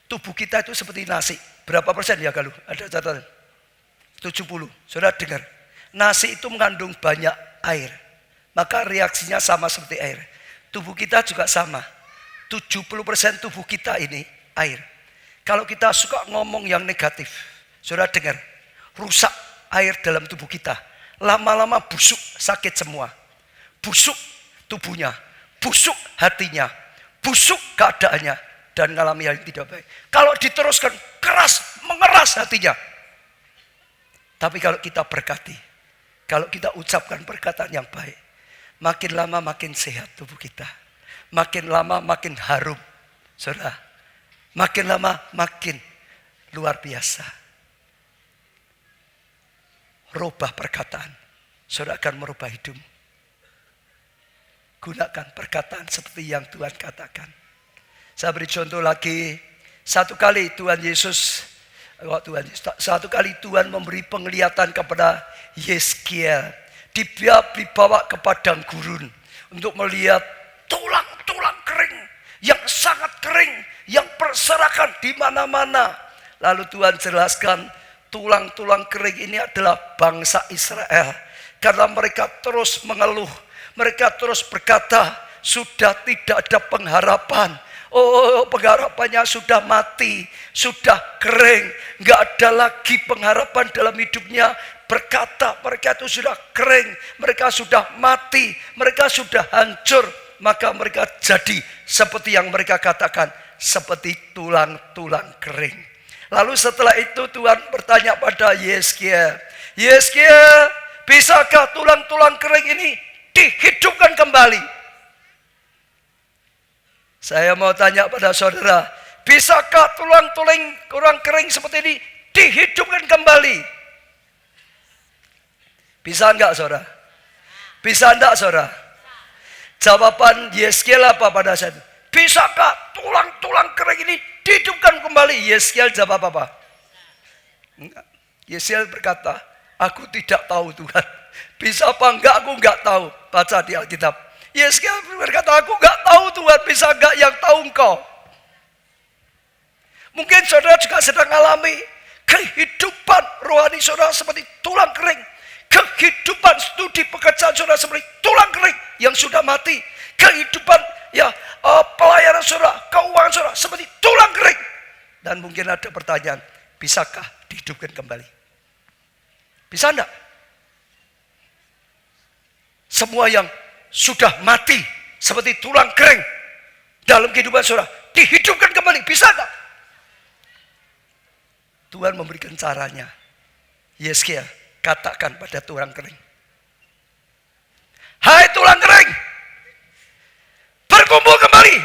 tubuh kita itu seperti nasi. Berapa persen ya kalau ada catatan? 70. Saudara dengar, nasi itu mengandung banyak air. Maka reaksinya sama seperti air. Tubuh kita juga sama. 70% tubuh kita ini air. Kalau kita suka ngomong yang negatif, saudara dengar, rusak air dalam tubuh kita. Lama-lama busuk, sakit semua. Busuk tubuhnya, busuk hatinya, busuk keadaannya, dan mengalami hal yang tidak baik. Kalau diteruskan keras, mengeras hatinya. Tapi kalau kita berkati, kalau kita ucapkan perkataan yang baik, makin lama makin sehat tubuh kita. Makin lama makin harum. Saudara, makin lama makin luar biasa. Rubah perkataan, saudara akan merubah hidup. Gunakan perkataan seperti yang Tuhan katakan. Saya beri contoh lagi. Satu kali Tuhan Yesus memberi penglihatan kepada Yeskiel. Dia dibawa ke padang gurun untuk melihat tulang-tulang kering yang sangat kering, yang berserakan di mana-mana. Lalu Tuhan jelaskan, tulang-tulang kering ini adalah bangsa Israel. Karena mereka terus mengeluh, mereka terus berkata, sudah tidak ada pengharapan. Oh, pengharapannya sudah mati, sudah kering, nggak ada lagi pengharapan dalam hidupnya. Berkata mereka itu sudah kering, mereka sudah mati, mereka sudah hancur. Maka mereka jadi seperti yang mereka katakan, seperti tulang-tulang kering. Lalu setelah itu Tuhan bertanya pada Yeskiel, Yeskiel, bisakah tulang-tulang kering ini dihidupkan kembali? Saya mau tanya pada saudara, bisakah tulang-tulang kering seperti ini dihidupkan kembali? Bisa enggak, saudara? Bisa enggak, saudara? Jawaban Yeskiel apa pada saat itu? Bisakah tulang-tulang kering ini dihidupkan kembali? Yeskiel jawab apa? Enggak. Yeskiel berkata, aku tidak tahu Tuhan. Bisa apa enggak, aku enggak tahu. Baca di Alkitab. Yeskiel berkata, aku enggak tahu Tuhan, bisa enggak yang tahu engkau. Mungkin saudara juga sedang alami kehidupan rohani saudara seperti tulang kering. Kehidupan studi pekerjaan saudara seperti tulang kering yang sudah mati. Kehidupan pelayanan saudara, keuangan saudara seperti tulang kering. Dan mungkin ada pertanyaan, bisakah dihidupkan kembali? Bisa enggak? Semua yang sudah mati seperti tulang kering dalam kehidupan saudara dihidupkan kembali, bisa enggak? Tuhan memberikan caranya. Yeskiel, katakan pada tulang kering, hai tulang kering, berkumpul kembali.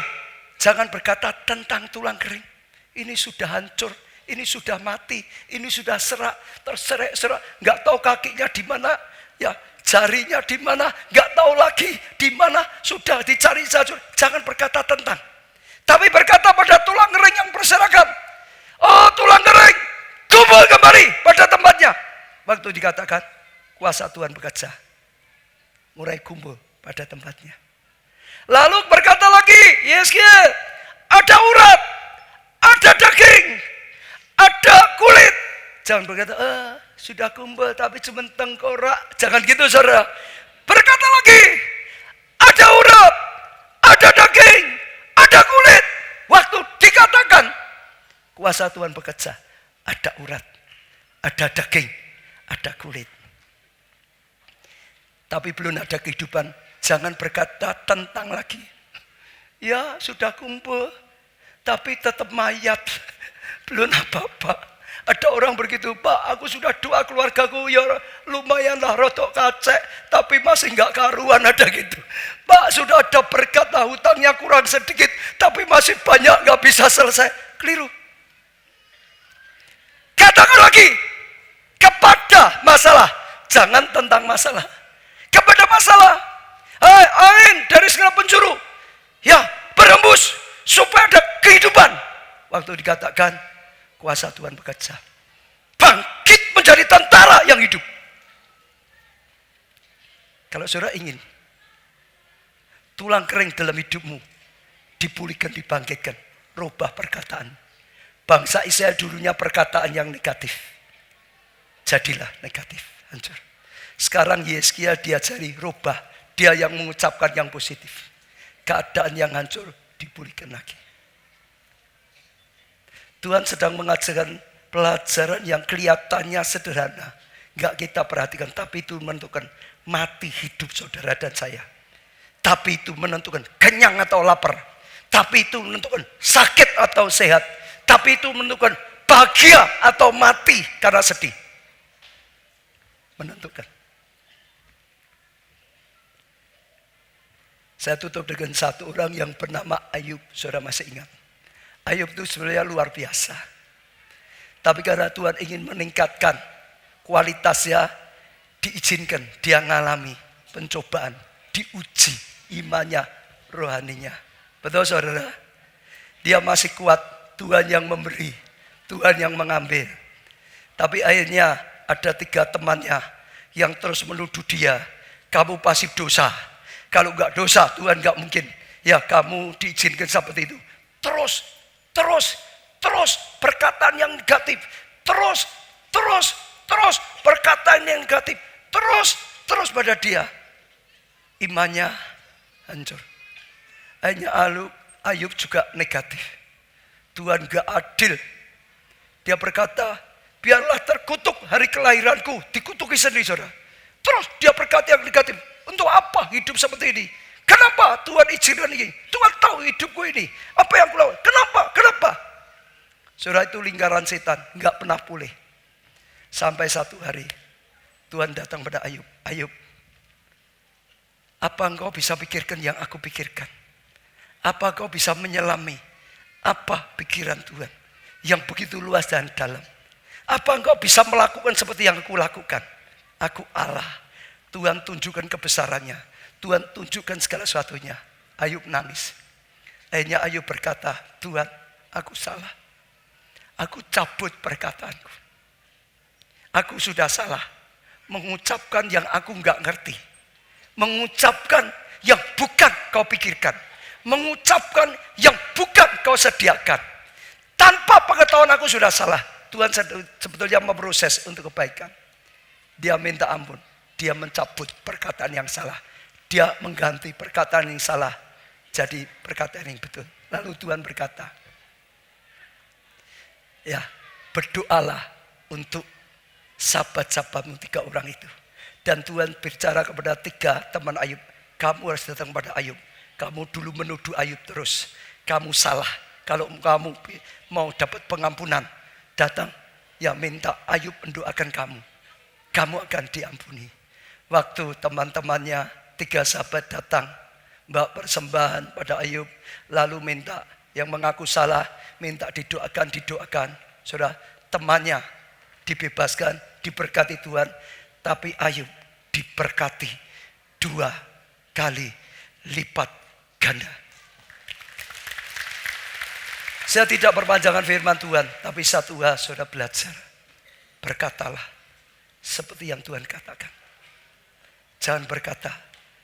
Jangan berkata tentang tulang kering, ini sudah hancur, ini sudah mati, ini sudah terserak, nggak tahu kakinya di mana, ya jarinya di mana, nggak tahu lagi di mana, sudah dicari saja. Jangan berkata tentang, tapi berkata pada tulang kering yang berserakan, oh tulang kering, kumpul kembali pada tempatnya. Waktu dikatakan kuasa Tuhan bekerja, mulai kumpul pada tempatnya. Lalu berkata lagi, Yeskiel, ada urat, ada daging, ada kulit. Jangan berkata, sudah kumpul tapi cuma tengkorak. Jangan gitu saudara. Berkata lagi, ada urat, ada daging, ada kulit. Waktu dikatakan, kuasa Tuhan bekerja. Ada urat, ada daging, ada kulit. Tapi belum ada kehidupan. Jangan berkata tentang lagi. Ya sudah kumpul, tapi tetap mayat. Belum apa-apa. Ada orang begitu, Pak, aku sudah doa keluargaku, ya lumayanlah rotok kacek, tapi masih nggak karuan, ada gitu. Pak, sudah ada berkat, hutangnya kurang sedikit, tapi masih banyak, nggak bisa selesai. Keliru. Katakan lagi, kepada masalah, jangan tentang masalah. Kepada masalah, hai angin dari segala penjuru, ya berembus supaya ada kehidupan. Waktu dikatakan kuasa Tuhan bekerja, bangkit menjadi tentara yang hidup. Kalau saudara ingin tulang kering dalam hidupmu dipulihkan, dibangkitkan, rubah perkataan. Bangsa Israel dulunya perkataan yang negatif, jadilah negatif, hancur. Sekarang Yeskiel diajari rubah, dia yang mengucapkan yang positif. Keadaan yang hancur dipulihkan lagi. Tuhan sedang mengajarkan pelajaran yang kelihatannya sederhana. Enggak kita perhatikan, tapi itu menentukan mati hidup saudara dan saya. Tapi itu menentukan kenyang atau lapar. Tapi itu menentukan sakit atau sehat. Tapi itu menentukan bahagia atau mati karena sedih. Menentukan. Saya tutup dengan satu orang yang bernama Ayub. Saudara masih ingat? Ayub itu sebenarnya luar biasa. Tapi karena Tuhan ingin meningkatkan kualitasnya, diizinkan dia mengalami pencobaan, diuji imannya, rohaninya. Betul saudara? Dia masih kuat, Tuhan yang memberi, Tuhan yang mengambil. Tapi akhirnya ada 3 temannya yang terus menuduh dia, kamu pasti dosa. Kalau enggak dosa, Tuhan enggak mungkin. Ya kamu diizinkan seperti itu. Terus perkataan yang negatif. Terus perkataan yang negatif. Terus pada dia. Imannya hancur. Akhirnya Ayub juga negatif. Tuhan enggak adil. Dia berkata, biarlah terkutuk hari kelahiranku. Dikutuki sendiri saudara. Terus dia berkata yang negatif. Untuk apa hidup seperti ini? Kenapa Tuhan izinkan ini? Tuhan tahu hidupku ini. Apa yang kulakukan? Kenapa? Saudara, itu lingkaran setan. Enggak pernah pulih. Sampai satu hari Tuhan datang pada Ayub. Ayub, apa engkau bisa pikirkan yang aku pikirkan? Apa engkau bisa menyelami apa pikiran Tuhan yang begitu luas dan dalam? Apa engkau bisa melakukan seperti yang aku lakukan? Aku Allah. Tuhan tunjukkan kebesarannya. Tuhan tunjukkan segala sesuatunya. Ayub nangis. Akhirnya Ayub berkata, Tuhan, aku salah. Aku cabut perkataanku. Aku sudah salah. Mengucapkan yang aku enggak ngerti. Mengucapkan yang bukan kau pikirkan. Mengucapkan yang bukan kau sediakan. Tanpa pengetahuan aku sudah salah. Tuhan sebetulnya memproses untuk kebaikan. Dia minta ampun. Dia mencabut perkataan yang salah. Dia mengganti perkataan yang salah jadi perkataan yang betul. Lalu Tuhan berkata, ya berdoalah untuk sahabat-sahabatmu 3 orang itu. Dan Tuhan bicara kepada 3 teman Ayub. Kamu harus datang kepada Ayub. Kamu dulu menuduh Ayub terus. Kamu salah. Kalau kamu mau dapat pengampunan, datang ya minta Ayub mendoakan kamu. Kamu akan diampuni. Waktu teman-temannya 3 sahabat datang, bawa persembahan pada Ayub, lalu minta yang mengaku salah, minta didoakan. Saudara, temannya dibebaskan, diberkati Tuhan, tapi Ayub diberkati 2 kali lipat ganda. Saya tidak perpanjangan firman Tuhan, tapi satu hal saudara belajar. Berkatalah seperti yang Tuhan katakan. Jangan berkata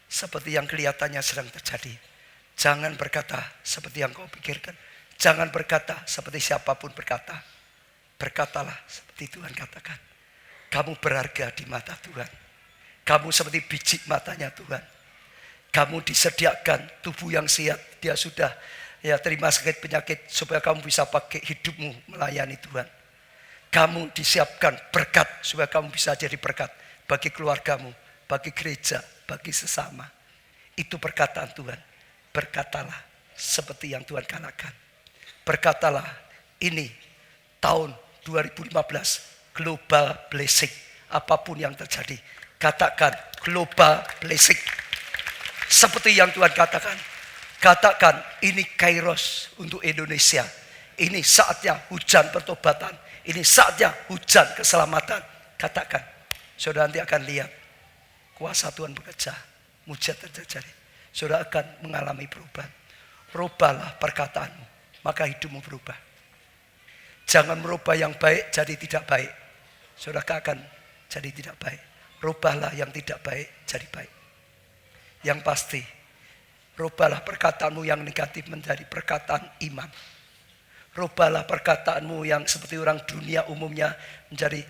seperti yang kelihatannya sedang terjadi. Jangan berkata seperti yang kau pikirkan. Jangan berkata seperti siapapun berkata. Berkatalah seperti Tuhan katakan. Kamu berharga di mata Tuhan. Kamu seperti biji matanya Tuhan. Kamu disediakan tubuh yang sehat. Dia sudah terima sakit penyakit supaya kamu bisa pakai hidupmu melayani Tuhan. Kamu disiapkan berkat supaya kamu bisa jadi berkat bagi keluargamu, bagi gereja, bagi sesama. Itu perkataan Tuhan. Berkatalah seperti yang Tuhan katakan. Berkatalah ini tahun 2015 global blessing. Apapun yang terjadi, katakan global blessing. Seperti yang Tuhan katakan. Katakan ini kairos untuk Indonesia. Ini saatnya hujan pertobatan. Ini saatnya hujan keselamatan. Katakan. Saudara nanti akan lihat kuasa Tuhan bekerja. Mujizat terjadi. Saudara akan mengalami perubahan. Rubahlah perkataanmu, maka hidupmu berubah. Jangan merubah yang baik jadi tidak baik. Saudara akan jadi tidak baik. Rubahlah yang tidak baik jadi baik. Yang pasti, rubahlah perkataanmu yang negatif menjadi perkataan iman. Rubahlah perkataanmu yang seperti orang dunia umumnya menjadi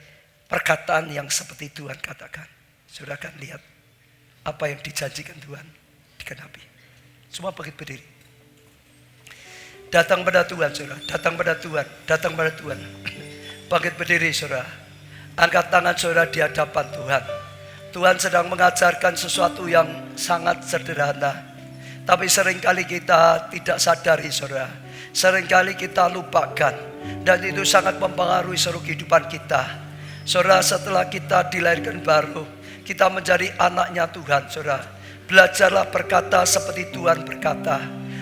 perkataan yang seperti Tuhan katakan. Saudara akan lihat apa yang dijanjikan Tuhan dikenapi. Semua berdiri. Datang pada Tuhan, saudara. Datang pada Tuhan. Datang pada Tuhan. Bangkit berdiri, saudara. Angkat tangan saudara di hadapan Tuhan. Tuhan sedang mengajarkan sesuatu yang sangat sederhana. Tapi seringkali kita tidak sadari, saudara. Seringkali kita lupakan. Dan itu sangat mempengaruhi seluruh kehidupan kita. Saudara, setelah kita dilahirkan baru, kita menjadi anaknya Tuhan, saudara. Belajarlah berkata seperti Tuhan berkata.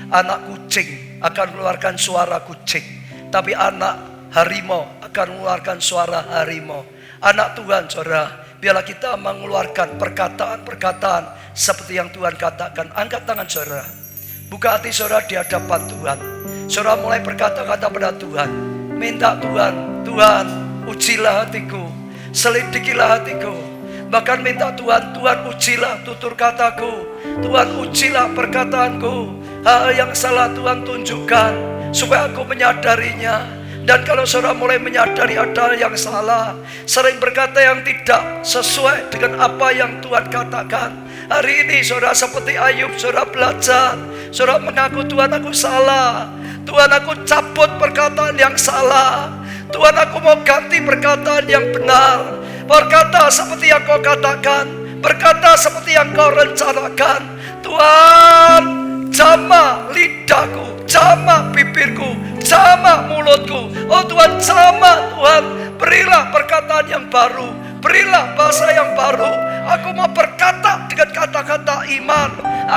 Anak kucing akan mengeluarkan suara kucing, tapi anak harimau akan mengeluarkan suara harimau. Anak Tuhan, saudara, biarlah kita mengeluarkan perkataan-perkataan seperti yang Tuhan katakan. Angkat tangan saudara, buka hati saudara di hadapan Tuhan. Saudara mulai berkata-kata pada Tuhan. Minta Tuhan, Tuhan ujilah hatiku, selidikilah hatiku. Bahkan minta Tuhan, Tuhan ujilah tutur kataku, Tuhan ujilah perkataanku. Hal yang salah Tuhan tunjukkan supaya aku menyadarinya. Dan kalau saudara mulai menyadari ada yang salah, sering berkata yang tidak sesuai dengan apa yang Tuhan katakan, hari ini saudara seperti Ayub, saudara belajar, saudara mengaku Tuhan aku salah, Tuhan aku cabut perkataan yang salah, Tuhan aku mau ganti perkataan yang benar. Berkata seperti yang kau katakan, berkata seperti yang kau rencanakan. Tuhan, jamah lidahku, jamah bibirku, jamah mulutku. Oh Tuhan, jamah Tuhan. Berilah perkataan yang baru, berilah bahasa yang baru. Aku mau berkata dengan kata-kata iman.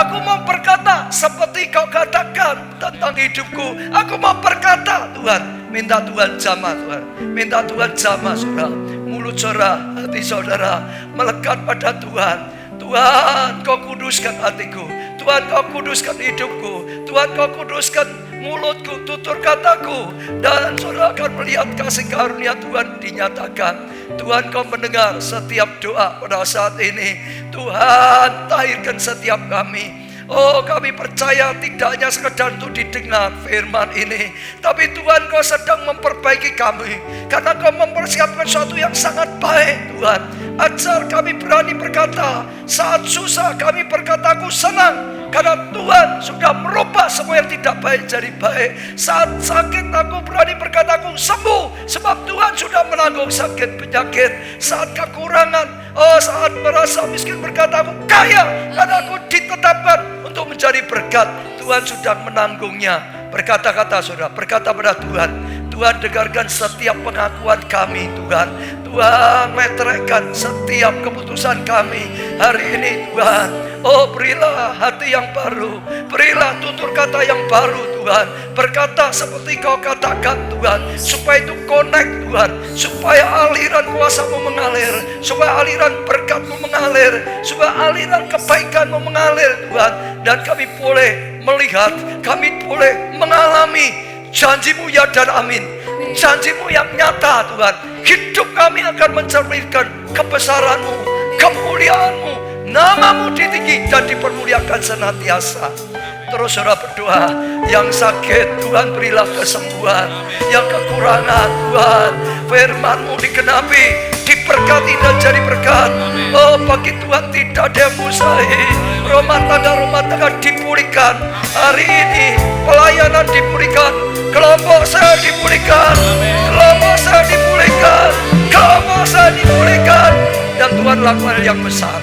Aku mau berkata seperti kau katakan tentang hidupku. Aku mau berkata Tuhan. Minta Tuhan jamah Tuhan. Minta Tuhan jamah saudara. Mulut saudara, hati saudara melekat pada Tuhan. Tuhan, kau kuduskan hatiku. Tuhan, kau kuduskan hidupku. Tuhan, kau kuduskan mulutku, tutur kataku. Dan saudara akan melihat kasih karunia Tuhan dinyatakan. Tuhan, kau mendengar setiap doa pada saat ini. Tuhan, tahirkan setiap kami. Oh, kami percaya tidak hanya sekedar untuk didengar firman ini, tapi Tuhan, kau sedang memperbaiki kami. Karena kau mempersiapkan sesuatu yang sangat baik, Tuhan. Ajar kami berani berkata, saat susah kami berkata aku senang. Karena Tuhan sudah merubah semua yang tidak baik jadi baik. Saat sakit aku berani berkata aku sembuh, sebab Tuhan sudah menanggung sakit penyakit. Saat kekurangan, saat merasa miskin berkata aku kaya, karena aku ditetapkan untuk menjadi berkat. Tuhan sudah menanggungnya. Berkata-kata saudara, berkata pada Tuhan. Tuhan, dengarkan setiap pengakuan kami Tuhan. Tuhan, meteraikan setiap keputusan kami hari ini Tuhan. Oh, berilah hati yang baru, berilah tutur kata yang baru Tuhan. Berkata seperti kau katakan Tuhan, supaya itu connect Tuhan, supaya aliran kuasa-Mu mengalir, supaya aliran berkat-Mu mengalir, supaya aliran kebaikan-Mu mengalir Tuhan. Dan kami boleh melihat, kami boleh mengalami janji-Mu ya dan amin. Janji-Mu yang nyata Tuhan. Hidup kami akan mencerminkan kebesaran-Mu, kemuliaan-Mu, Namamu ditinggi dan dipermuliakan senantiasa. Terus saudara berdoa, yang sakit Tuhan berilah kesembuhan, yang kekurangan Tuhan firman-Mu digenapi, diberkati dan jadi berkat. Oh, bagi Tuhan tidak ada yang mustahil. Rumah tangga dipulihkan hari ini, pelayanan dipulihkan, kelompok saya dipulihkan, kelompok saya dipulihkan, kelompok saya dipulihkan. Dan Tuhan lakukan yang besar,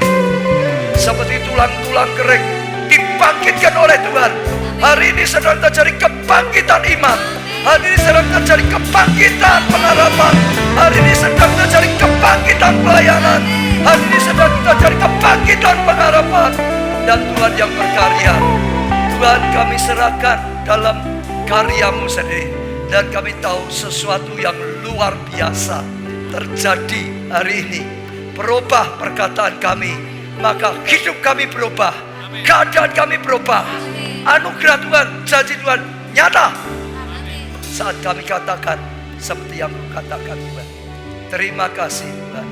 seperti tulang-tulang kering dibangkitkan oleh Tuhan. Hari ini sedang terjadi kebangkitan iman. Hari ini sedang terjadi kebangkitan pengharapan. Hari ini sedang terjadi kebangkitan pelayanan. Hari ini sedang terjadi kebangkitan pengharapan. Dan Tuhan yang berkarya, Tuhan kami serahkan dalam karya-Mu sendiri. Dan kami tahu sesuatu yang luar biasa terjadi hari ini. Berubah perkataan kami, maka hidup kami berubah, keadaan kami berubah. Anugerah Tuhan, janji Tuhan nyata saat kami katakan seperti yang Kau katakan Tuhan. Terima kasih Tuhan.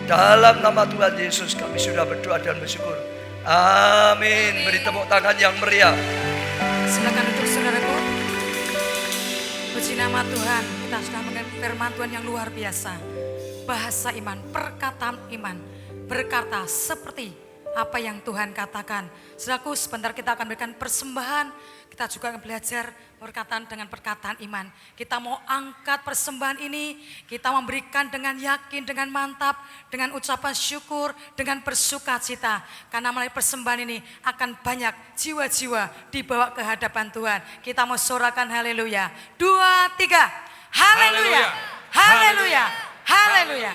Dalam nama Tuhan Yesus kami sudah berdoa dan bersyukur. Amin. Beri tepuk tangan yang meriah. Silakan untuk saudaraku. Puji nama Tuhan. Kita sudah mendengar firman Tuhan yang luar biasa. Bahasa iman, perkataan iman, berkata seperti apa yang Tuhan katakan. Saudaraku, sebentar kita akan berikan persembahan. Kita juga akan belajar perkataan dengan perkataan iman. Kita mau angkat persembahan ini, kita memberikan dengan yakin, dengan mantap, dengan ucapan syukur, dengan bersukacita. Karena melalui persembahan ini akan banyak jiwa-jiwa dibawa ke hadapan Tuhan. Kita mau sorakan haleluya. 2, 3, haleluya, haleluya, haleluya.